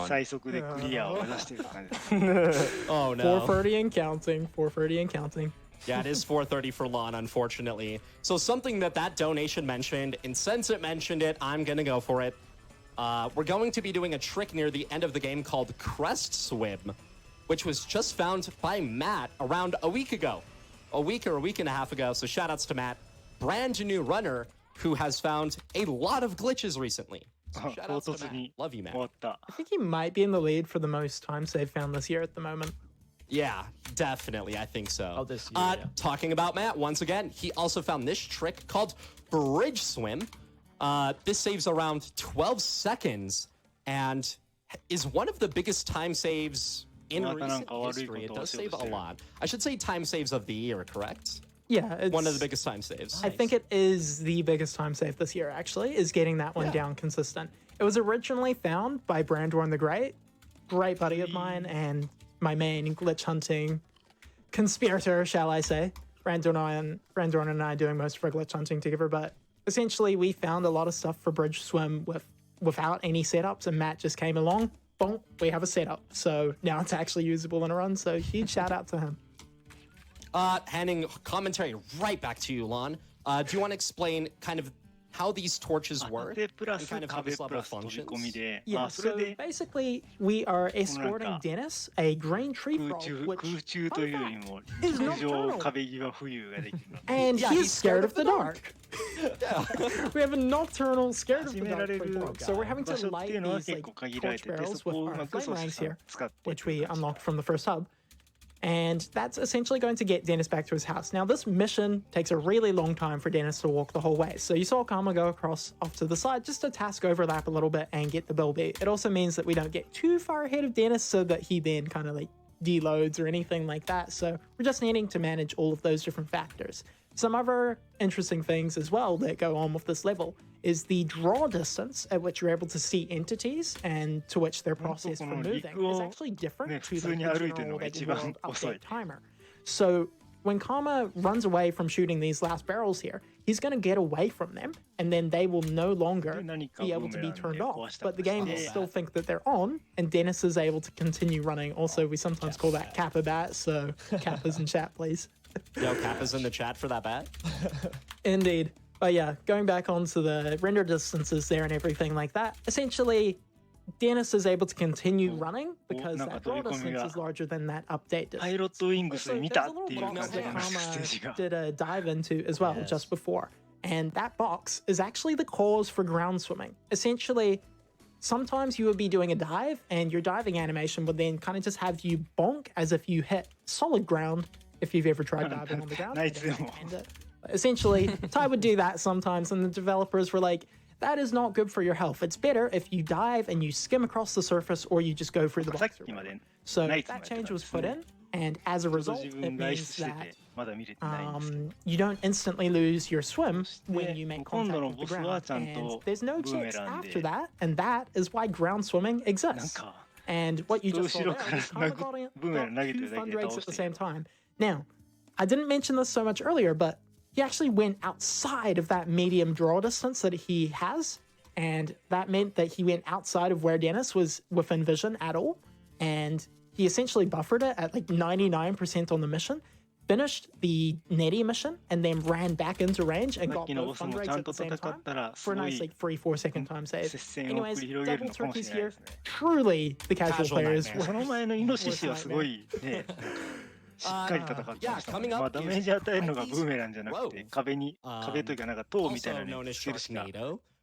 最速でクリアを目指している感じです。Oh no. 430 and counting. 430 and counting. Yeah, it is 4:30 for Lon, unfortunately. So something that donation mentioned, and since it mentioned it, I'm gonna go for it. We're going to be doing a trick near the end of the game called Crest Swim, which was just found by Matt around a week ago. A week or a week and a half ago, so shout outs to Matt. Brand new runner who has found a lot of glitches recently. So shout outs to Matt. Love you, Matt. I think he might be in the lead for the most time save found this year at the moment. Yeah, definitely. I think so. Oh, this year, yeah. Talking about Matt, once again, he also found this trick called Bridge Swim. This saves around 12 seconds and is one of the biggest time saves in recent history. It does save a lot. I should say time saves of the year, correct? Yeah, it's one of the biggest time saves. I think it is the biggest time save this year, actually, is getting that one down consistent. It was originally found by Brandorn the Great buddy of mine, and my main glitch hunting conspirator, shall I say. Brandorn and I doing most of our glitch hunting together, but essentially we found a lot of stuff for Bridge Swim without any setups, and Matt just came along, boom, we have a setup. So now it's actually usable in a run, so huge shout out to him. Handing commentary right back to you, Lon. Do you want to explain kind of how these torches work and kind of how this level functions? Yeah, so basically we are escorting Dennis, a green tree frog, which is nocturnal. And he's scared of the dark. We have a nocturnal scared of the dark tree frog. So we're having to light these torch barrels with our flame ranks here, which we unlocked from the first hub. And that's essentially going to get Dennis back to his house. Now, this mission takes a really long time for Dennis to walk the whole way. So you saw Kama go across off to the side just to task overlap a little bit and get the bill beat. It also means that we don't get too far ahead of Dennis so that he then kind of like deloads or anything like that. So we're just needing to manage all of those different factors. Some other interesting things as well that go on with this level is the draw distance at which you're able to see entities and to which they're processed for moving is actually different to the general update timer. So when Kama runs away from shooting these last barrels here, he's going to get away from them and then they will no longer be able to be turned off. But the game will still think that they're on and Dennis is able to continue running. Also, we sometimes call that Kappa bat, so Kappa's in chat, please. Yo, Kappa's in the chat for that bat. Indeed. But yeah, going back onto the render distances there and everything like that, essentially, Dennis is able to continue running because that draw distance is larger than that update distance. Also, there's a little box that Kama did a dive into as well just before. And that box is actually the cause for ground swimming. Essentially, sometimes you would be doing a dive and your diving animation would then kind of just have you bonk as if you hit solid ground. If you've ever tried diving on the ground. Essentially, Ty would do that sometimes, and the developers were like, that is not good for your health. It's better if you dive and you skim across the surface or you just go through the box. So that change was put in, and as a result, it means that you don't instantly lose your swim when you make contact with the ground. And there's no checks after that, and that is why ground swimming exists. And what you just saw there is Kama got two fund rates at the same time. Now, I didn't mention this so much earlier, but he actually went outside of that medium draw distance that he has, and that meant that he went outside of where Dennis was within vision at all, and he essentially buffered it at like 99% on the mission, finished the Netty mission, and then ran back into range and got both fund rates at the same time for a nice like 3-4 second time save. Anyways, double turkeys here. Truly the casual players. その前のイノシシはすごいね、しっかり戦ってましたもんね。まあダメージ与えるのがブーメランじゃなくて、壁というかなんか塔みたいなのにつけるしか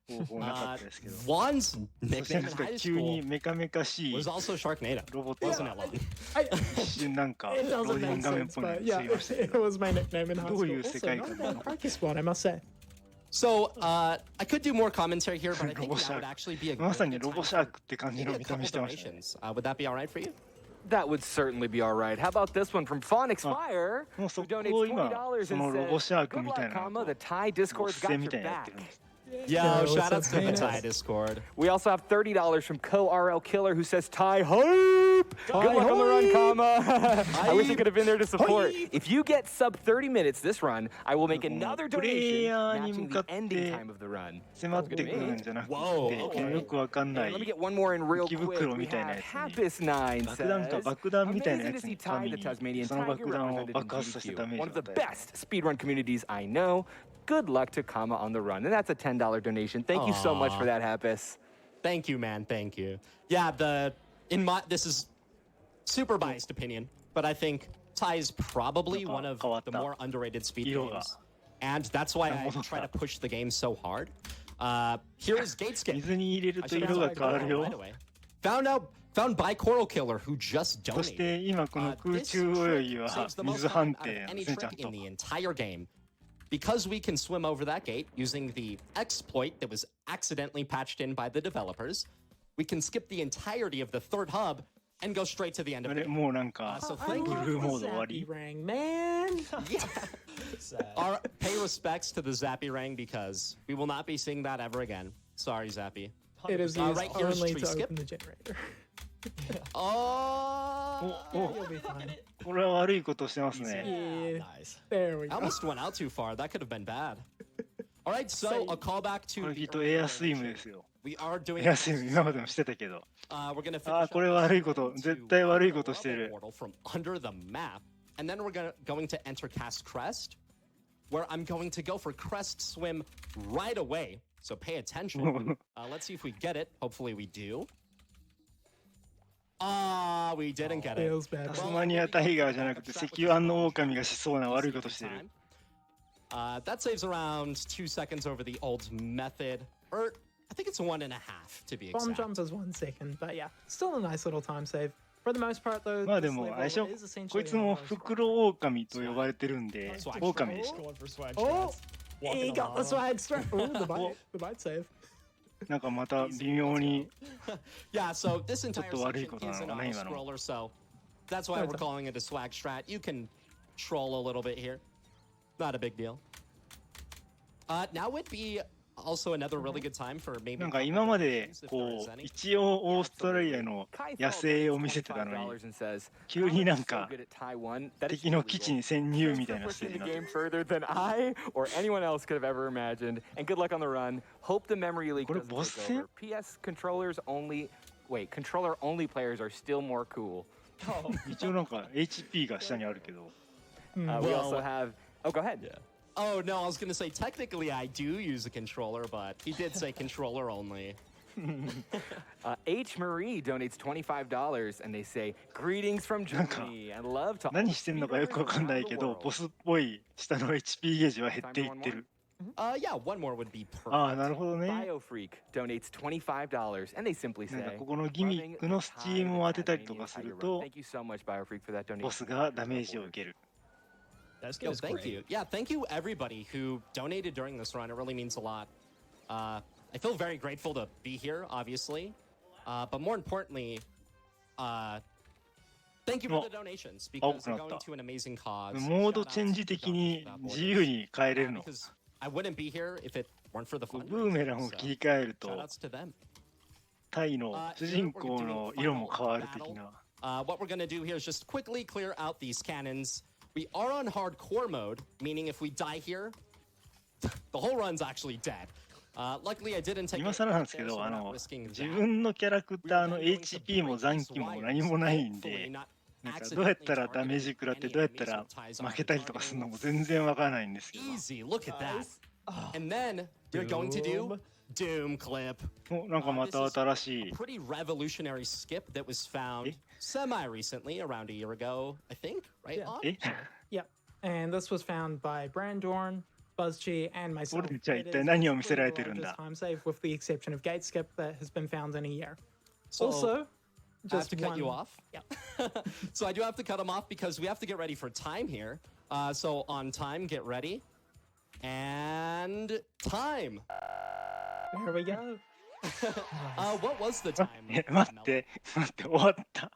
方法なかったですけど。Juan's そして nickname in high 急に school メカメカしい was also Sharknado. ロボット Wasn't が it, Juan? 一瞬なんか It ロ doesn't ーディン make グ画面っ sense, ぽいの but に yeah, ついましたけ it ど。 was my nickname in high どういう school. 世 Also, 界 not 観 a な bad の practice spot, I must say. So I could do more commentary here, but I think that would actually be a ま good さにロボ time シャー for クって感じ maybe の a 見た couple 目してましたね。 donations. Would that be all right for you? That would certainly be all right. How about this one from Phonics Fire, もうそ who こ donates を今 $20その and ロボ says, シャーク "Good みたい luck, な comma. The Thai ボ Discord's ス got 戦み your たいなのやっ back." てるんです。 Yo, what's shout up, outs to the Phoenix? Thai Discord. We also have $30 from Co-RL Killer, who says, Thai hype! Good luck on the run, comma. I wish you could have been there to support. If you get sub 30 minutes this run, I will make another プレイ donation ヤーに matching 向か the っ ending て time of the run. 迫ってくるんじゃなくて、 Whoa, このよくわかんな And い let me get one more in real 浮き quick. 袋 We みたいな have やつに Happis9 爆弾か says, 爆弾みたいな amazing や to つ see に Thai, 紙 the に Tasmanian その Tiger 爆弾を represented 爆発させ in てダメ GDQ. ー One ジ of を the 与える。 best speedrun communities I know. Good luck to comma on the run. And that's a $10 donation. Thank you so much for that, Happis. Thank you, man. Thank you. Yeah, this is super biased opinion, but I think Thai is probably one of the more underrated speed games, and that's why I try to push the game so hard. Here is Gatescape. 水に入れる I と should 色が have 変わる right よ。 away. Found by Coral Killer who just そし donated. て今この空 This 中泳ぎ trick は saves the most 水 time 判 out of 定なん any ですね、ちゃん trick と in。the entire game. Because we can swim over that gate using the exploit that was accidentally patched in by the developers, we can skip the entirety of the third hub and go straight to the end あ of れ it. もうなんか So ブ thank you. ルーモード終わり。 Rang, man. Our pay respects to the Zappy Rang because we will not be seeing that ever again. Sorry, Zappy. It is used right here is only tree to skip. open the generator. Oh, お You'll be fine. これは悪いことしてますね。 Yeah. nice. There we I go. almost went out too far. That could have been bad. All right, so a callback こ to れき the っとエアスイムですよ。 We are doing エアスイム今までもしてたけど。 we're gonna ああ、 finish これ悪いこと、絶対悪いことしてる。 portal from under the map, and then we're going to enter Cast Crest, where I'm going to go for Crest Swim right away. So pay attention. Let's see if we get it. Hopefully we do. We didn't get it. Feels bad. タスマニアタイガーじゃなくて石油湾の狼がしそうな悪いことしてる。 That saves around 2 seconds over the old method, or I think it's 1.5 to be Bomb exact. jump is 1 second, but yeah, still a nice little time save. For the most part, though, まあで this も level あれでしょ is essentially こいつも a 袋狼と呼ばれてるんで Swag 狼でした。 Going for swag Oh, strats. he Walking got the along. swag strap. Oh, the bite save. なんかまた微妙に Yeah, so this entire ちょっと悪い section ことな is の an かな、今の。 auto-scroller, so that's why we're calling it a swag strat. You can troll a little bit here. Not a big deal. Now would be also another really good time for maybe なんか今までこう一応オーストラリアの野生を見せてたのに急になんか敵の基地に潜入みたいなステージになってる。 further than I or anyone else could have ever imagined. And good luck on the run. Hope the memory leak これ doesn't ボス take 戦 over. P.S. Controllers only. Wait, controller only players are still more cool. 一応なんか HP が下にあるけど。 We also have. Oh, go ahead. Oh no, I was gonna say technically I do use a controller, but he did say controller only. H. Marie donates $25 and they say, greetings from Germany and love to 何してんのかよくわかんないけど、ボスっぽい下の HP ゲージは減っていってる。 Yeah, one more would be ああ、 perfect. なるほどね。 BioFreak donates $25 and they simply なんか say, ここのギミックのスチームを当てたりとかすると、 Thank you so much, BioFreak, for that donation. ボスがダメージを受ける。 That's Yo, good. thank you. Yeah, thank you everybody who donated during this run. It really means a lot. I feel very grateful to be here, obviously. But more importantly, thank you for the donations because they're going to an amazing cause. モードチェンジ的に自由に変えれるの。 Because I wouldn't be here if it weren't for the fun. ブーメランを切り替えると Shoutouts to them. タイの主人公の色も変わる的な。 What we're gonna do here is just quickly clear out these cannons. We are on hardcore mode, meaning if we die here, the whole run's actually dead. Luckily, I didn't take 今更なんですけど、自分のキャラクターの HP も残機も何もないんで、なんかどうやったらダメージ食らってどうやったら負けたりとかするのも全然わからないんですけど。Easy, look at that. And then we're going to do Doom clip. なんかまた新しい。Pretty revolutionary skip that was found semi-recently, around a year ago, I think, right? Yep. And this was found by Brandorn, BuzzG, and myself. じゃあ一体何を見せられてるんだ。 Time save with the exception of gate skip that has been found in a year. So, also, I have to cut you one- off. Yeah. So I do have to cut him off because we have to get ready for time here. So on time, get ready. And time. There we go. What was the time? 待って終わった。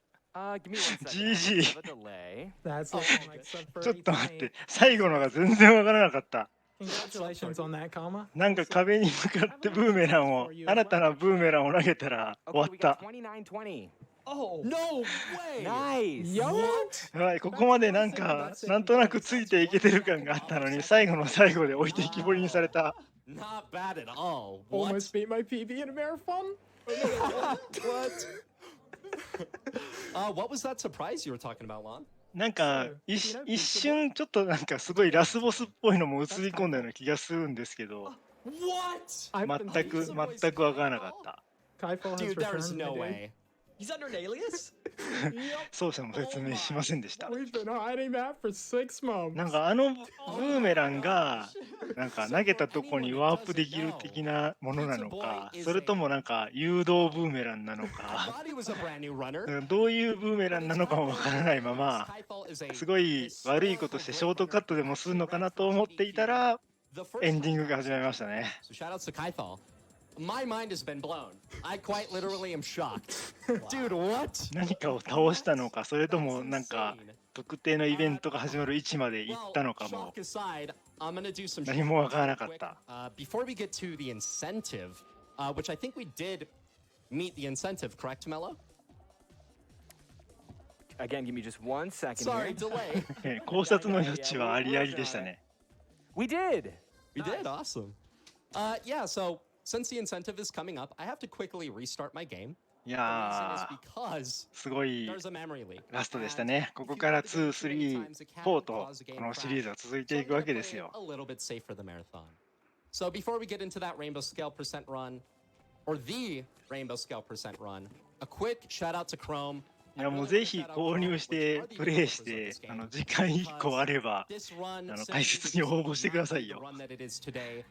Give me one second. GG. Have a delay. That's looking like sub ちょっ 30 と to 待っ me. て、最後のが全然わからなかった。 Congratulations on that, Kama. なんか壁に向かってブーメランを、新たなブーメランを投げたら終わ Okay, っ we た got。2920. Oh, no way! Nice. What? はい、ここまでなんか、なんとなくついていけてる感があったのに、最後の最後で置いてきぼりにされた。Not bad at all. What? Almost beat my PB in a marathon. What was that surprise you were talking about, Lon? なんか一瞬ちょっとなんかすごいラスボスっぽいのも映り込んだような気がするんですけど、 What? 全くわからなかった。 Kaifo has Dude, there's returned. no my dude. way. He's under an alias? 操作も説明しませんでした。 We've been hiding that for 6 months. なんかブーメランがなんか投げたとこにワープできる的なものなのか、それともなんか誘導ブーメランなの I か、 thought he was a brand new runner. どういうブーメランなのかもわからないまま、 Skyfall is a すごい悪いことしてショートカットでもするのかなと思っていたら、 the first エンディングが始まりましたね。 So shout outs to Kaifal. My mind has been blown. I quite literally am shocked. Dude, what? 何かを倒したのか、それともなんか特定のイベントが始まる位置まで行ったのかも Shock aside, I'm gonna do some 何もわからなかっ quick. た。 Before we get to the incentive, which I think we did meet the incentive, correct, Mello? Again, give me just 1 second Sorry, here. delay. 考察の余地はありありでしたね。 We did. We did, awesome. Yeah, so since the incentive is coming up, I have to quickly restart my game. い The reason is やー、 because すごい there's a memory leak. ラストでしたね。ここから2、3、4とこのシリーズは続いていくわけですよ。 A little bit safe for the marathon. So before we get into that rainbow scale percent run, or the rainbow scale percent run, a quick shout out to Chrome. いやもうぜひ購入してプレイして、時間1個あれば This run 大切に応募してくださいよ。 run that it is today.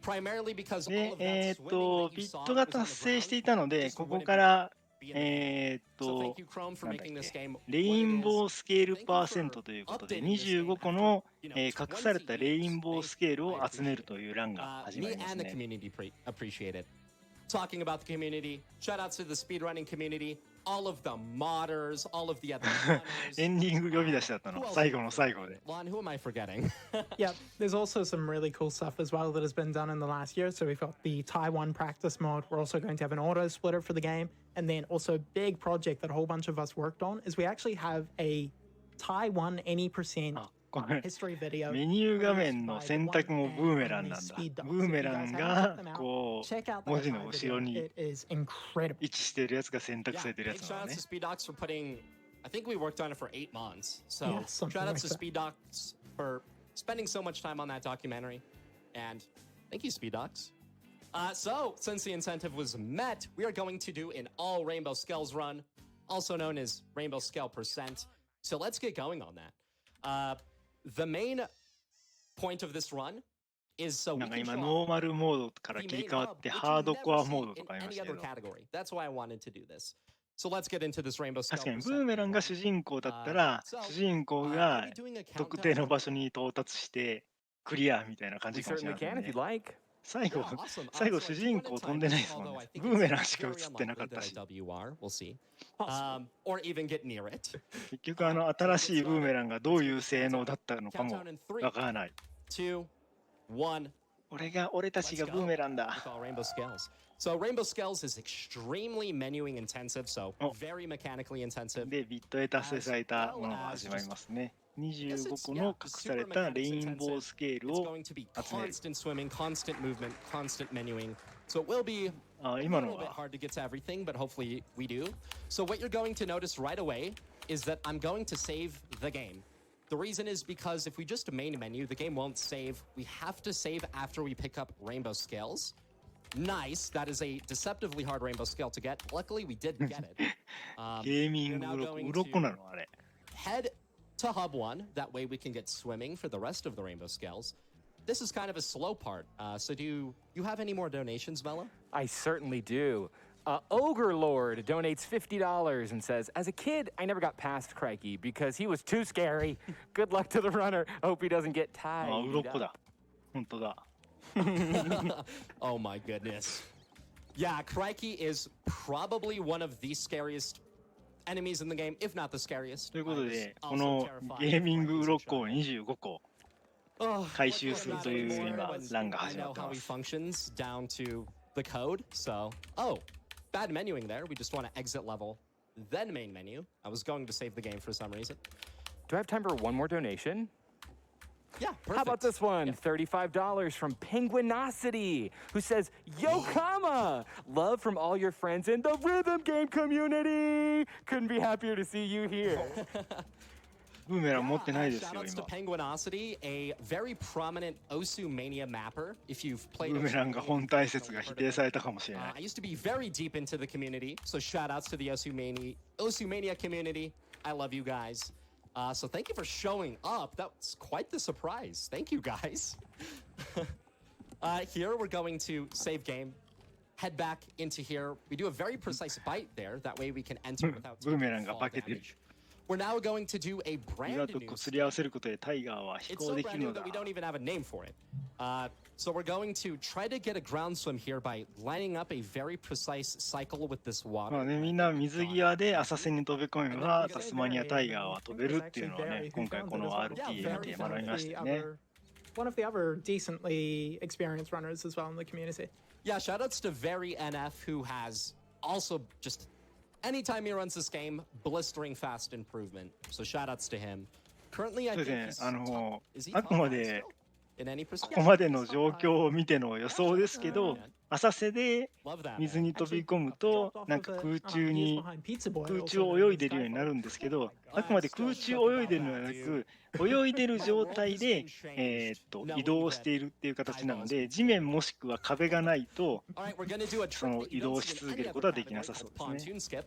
Primarily because で all of that swimming that ビ you ッ saw トが was 達 in 成 the してい ground. たので、 This ここ wouldn't から、 be in the So thank you, Chrome, for なんだっ making this け game レインボースケールパーセントということで、25個の、隠されたレインボースケールを集めるという欄が始ま me ります and the ね。 community appreciate it. Talking about the community, shout outs to the speedrunning community, all of the modders, all of the other runners. エンディング呼び出しだったの、最後の最後で。 Lon, who am I forgetting? Yeah, there's also some really cool stuff as well that has been done in the last year. So we've got the Taiwan practice mode. We're also going to have an auto splitter for the game. And then also big project that a whole bunch of us worked on is we actually have a Taiwan any percent これ history video. メニュー画面の選択もブーメランなんだ。ブーメランがこ Check out う文 that 字の Thai 後ろ video. に It is incredible. 位置しているやつが選択されてるや big つな shout の outs ね to。SpeedDocs for putting, I think we worked on it for 8 months. So Yeah, something shout outs like to SpeedDocs for spending so much time on that documentary. And thank you, SpeedDocs. So since the incentive was met, we are going to do an all Rainbow Scales run, also known as Rainbow Scale percent. So let's get going on that. The main point of this run is so we なんか can 今 show ノ off ーマルモードから the 切り main 替わ hub, って which ハー you've ドコア never モー seen ドとかあ in りま any したけ other ど、 category. That's why I wanted to do this. So let's get into this Rainbow Scale 確かにブ percent. ーメランが主人公だったら、主人公が特定の場所に到達してクリアみたいな感 We じかもしれ certainly ません can if ね you'd。like. 最後 Yeah, awesome. 最後 So 主 I 人 do 公 wanna 飛んでないですもん although ね I。think ブーメ it's ランしか映 very ってなかっ unlikely た that し、 I WR. We'll see. Or even get near it. 結局新しいブーメランがどういう性能だったのかも Countdown in 3, わからない。 2, 1. 俺たちがブーメランだ。 With all Rainbow Scales. So Rainbow Scales is extremely menuing intensive, so Oh. very mechanically intensive. で、ビットで達成されたものが始まりますね。25個の隠されたレインボースケール It's を going to be 集める。 constant swimming, constant movement, constant menuing. So it will be 今 a の little bit は hard to get to everything, but hopefully we do. So what you're going to notice right away is that I'm going to save the game. The reason is because if we just main menu, the game won't save. We have to save after we pick up rainbow scales. Nice. That is a deceptively hard rainbow scale to get. Luckily, we did get it. ゲーミング鱗なのあれ。 Head to Hub 1. That way we can get swimming for the rest of the rainbow scales. This is kind of a slow part. So do you have any more donations, Mello? I certainly do. Ogre Lord donates $50 and says, as a kid, I never got past Crikey because he was too scary. Good luck to the runner. Hope he doesn't get あ、 tied. 鱗だ。本当だ。 Oh my goodness. Yeah, Crikey is probably one of the scariest enemies in the game, if not the scariest. ということで、 I was この also terrified ゲーミング of 鱗を Crikey's 25個 Oh, 回収するという not 今 anymore. ランが I 始ま know って how ま he す。 functions down to the code, so... Oh, bad menuing there. We just want to exit level, then main menu. I was going to save the game for some reason. Do I have time for one more donation? Yeah, perfect. How about this one? Yeah. $35 from Penguinosity, who says, Yo, Kama! Love from all your friends in the rhythm game community! Couldn't be happier to see you here. ブーメラン持ってないですよ Shoutouts to 今。 Penguinosity, a very prominent Osu Mania mapper. If you've ブ played ーメ Osu ランが Mania, 本体説が否定されたかもしれない。 I used to be very deep into the community, so shoutouts to the Osu Mania community. I love you guys. So thank you for showing up. That was quite the surprise. Thank you guys. Here we're going to save game. Head back into here. We do a very precise bite there. That way we can enter without ブーメランが taking 化 fall けてる。 damage. We're now going to do a 岩 brand と new こすり合わせることでタイガーは飛 It's 行 so でき brand る new のだ that we。don't even have a name for it. So we're going to try to get a ground swim here by lining up a very precise cycle with this ま water. あね、みんな水際で浅瀬に飛び込めばタスマニアタイガーは飛べるっていうのはね、今回この RTA 見て学びましたよね。 One of the other decently experienced runners as well in the community. Yeah, shoutouts to Very NF, who has also just anytime he runs this game, blistering fast improvement. So shoutouts to him. Currently, I そう think ですね、 he's top. Is he あ top くま five で still? In any こ percent? こまでの状況を見ての予想ですけど、浅瀬で Love that. 水に飛び込むとなんか空中を泳いでるようになるんですけど、あくまで空中を泳いでるのではなく泳いでる状態で、移動しているっていう形なので、地面もしくは壁がないと All right, we're gonna do a そ trick の that you 移動 don't し see 続 in け any る other ことはできな category さそう called ですね。 pontoon skip.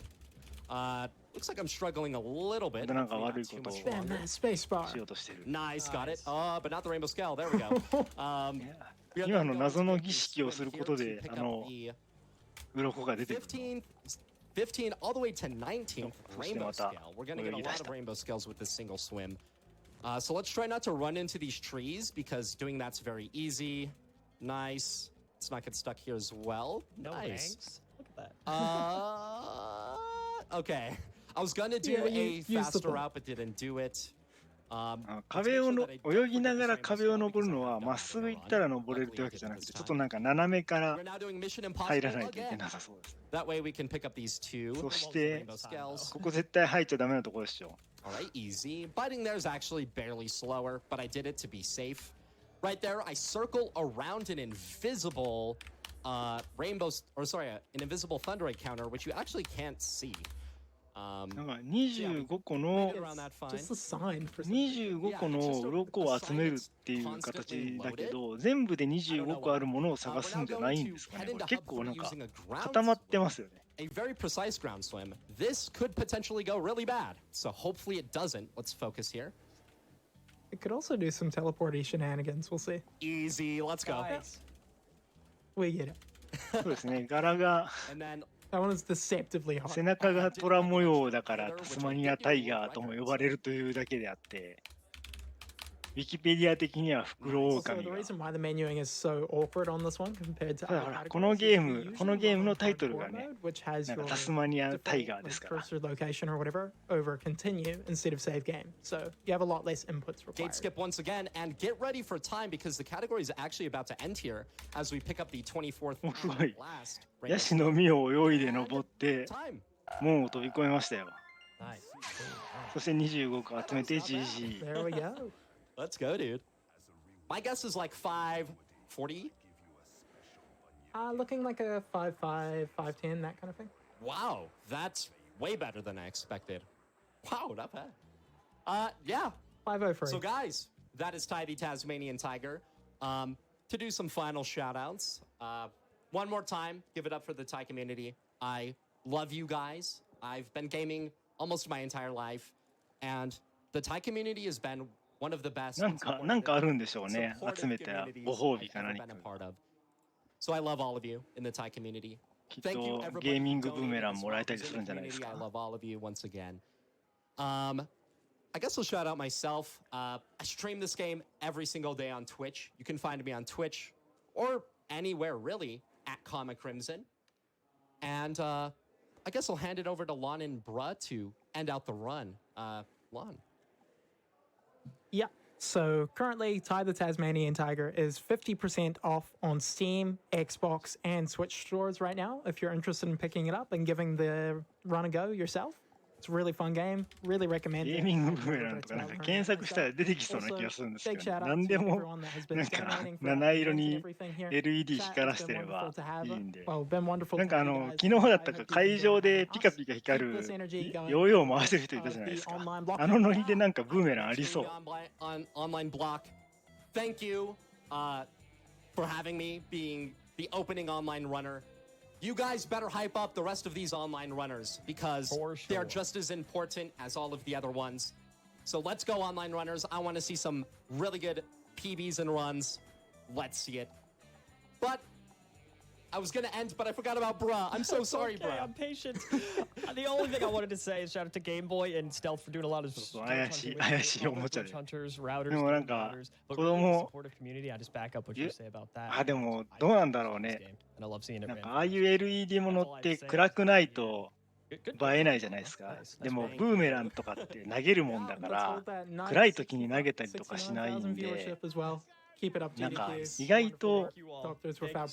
Looks like I'm struggling a little bit. またなんか Hopefully 悪い not こ too とを much し Bam, longer. that space bar. ようとしてる。 Nice, got it. But not the rainbow scale. There we go. We are 今 then の going 謎 to の get 儀 the 式を swim する here こと to で pick あ up の the 鱗が出てくる。 15 all the way to 19th So rainbow still scale. not We're going to get a lot that. of rainbow scales with this single swim. So let's try not to run into these trees because doing that's very easy. Nice. Let's not get stuck here as well. No Nice. banks. Look at that. Okay. I was gonna do Yeah, a use the faster boat. route, but didn't do it. 壁をの泳ぎながら壁を登るのはまっすぐ行ったら登れるってわけじゃなくて、ちょっとなんか斜めから We're now doing Mission 入ら Impossible ないといけ again. なさそうです。 That way we can pick up these two そして rainbow scales. ここ絶対入っちゃダメなところですよ。 All right, easy. Biting there is actually barely slower, but I did it to be safe. Right there, I circle around an invisible an invisible thunder counter, which you actually can't see. なんか25個の Around that fine. Just a sign for 25個の鱗を集めるっていう形だけど、全部で25個あるものを探すんじゃないんですかね。これ結構なんか固まってますよね。 A very precise ground swim. This could potentially go really bad, so hopefully it doesn't. Let's focus here. It could also do some teleporty shenanigans. We'll see. Easy, let's go. We get it. そうですね、柄が And then That one is deceptively hard. 背中が虎模様だからタスマニアタイガーとも呼ばれるというだけであって、ウィキペディア的にはフクロオオカ Also, ミ the が。 reason why the menuing is so awkward on this one compared to ただ other ほら categories この is ゲー you ム usually このゲームの run タイト hardcore ルがね、 mode, which has なんか your タスマニアタイ default ガーですから。 cursor location or whatever over continue instead of save game. So you have a lot less inputs gate required. skip once again, and get ready for time because the category is actually about to end here as we pick up the 24th Oh, and boy. last ヤシの実を泳いで登って time. 門を飛び越えましたよ。Nice. そして25個集めて GG。 There we go. Let's go, dude. My guess is like 540. Looking like a 5'5", 5'10", that kind of thing. Wow, that's way better than I expected. Wow, not bad. Yeah. 503. So guys, that is Ty the Tasmanian Tiger. To do some final shout outs, one more time, give it up for the Thai community. I love you guys. I've been gaming almost my entire life, and the Thai community has been one of the best. なんかあるんでしょうね。集めたご褒美か何か。 So I love all of you in the Thai community. きっとゲーミングブーメランもらえたりするんじゃないですか。 I love all of you once again. I guess I'll shout out myself. I stream this game every single day on Twitch. You can find me on Twitch or anywhere really at KamaCrimson. And I guess I'll hand it over to Lon and Bruh to end out the run. Lon. Yeah. So currently, Ty the Tasmanian Tiger is 50% off on Steam, Xbox, and Switch stores right now. If you're interested in picking it up and giving the run a go yourself, it's a really fun game. Really recommend it. ゲーミングブーメランとかなんか検索したら出てきそうな気がするんですけど、何でもなんか七色に LED 光らせてればいいんで、なんか昨日だったか会場でピカピカ光るヨーヨー回してる人いたじゃないですか。あのノリでなんかブーメランありそう。Online block. Thank you for having me being the opening online runner. You guys better hype up the rest of these online runners because they're just as important as all of the other ones. So let's go, online runners. I want to see some really good PBs and runs. Let's see it. But I was going to end, but I forgot about Bruh. I'm so sorry, okay, Bruh. I'm patient. The only thing I wanted to say is shout out to Game Boy and Stealth for doing a lot of 怪しいおもちゃで。 hunters, routers, でもなんか but 子 really 供 supportive community. I just back up what you say about that. あでもどうなんだろうね。 And I love seeing it. なんかああいう LED ものって暗くないと映えないじゃないですか。でもブーメランとかって投げるもんだから暗い時に投げたりとかしないんで、なんか意外と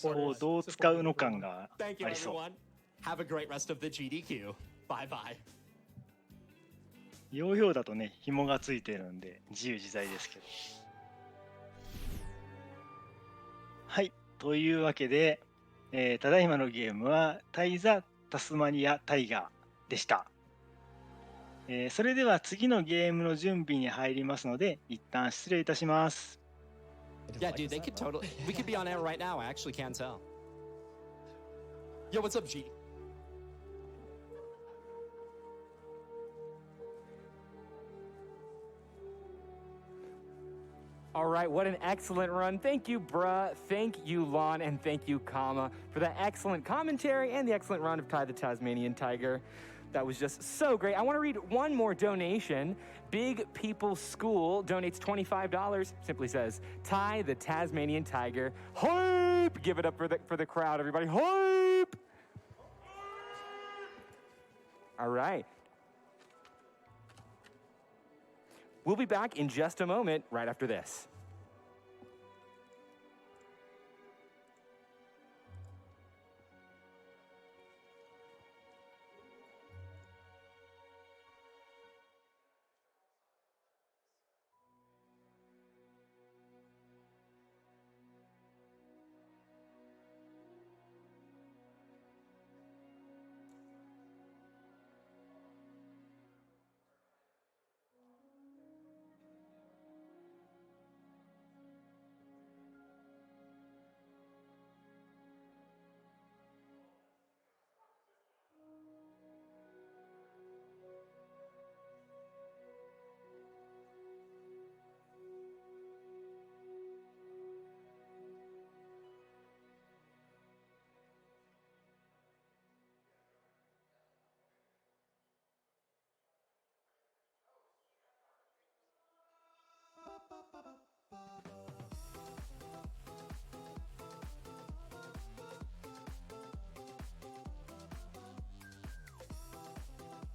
こうどう使うの感がありそう。 Have a great rest of the GDQ. Bye bye. ヨーヨーだとね紐がついてるんで自由自在ですけど。はい、というわけで、ただいまのゲームはタイザ・タスマニア・タイガーでした。それでは次のゲームの準備に入りますので一旦失礼いたします。 Yeah, dude, they could totally. We could be on air right now. I actually can't tell. Yo, what's up, G? All right, what an excellent run. Thank you, Bruh. Thank you, Lon, and thank you, Kama, for that excellent commentary and the excellent run of Ty the Tasmanian Tiger. That was just so great. I want to read one more donation. Big People School donates $25. Simply says, Ty the Tasmanian Tiger. Hype! Give it up for the crowd, everybody. Hype! All right. We'll be back in just a moment right after this.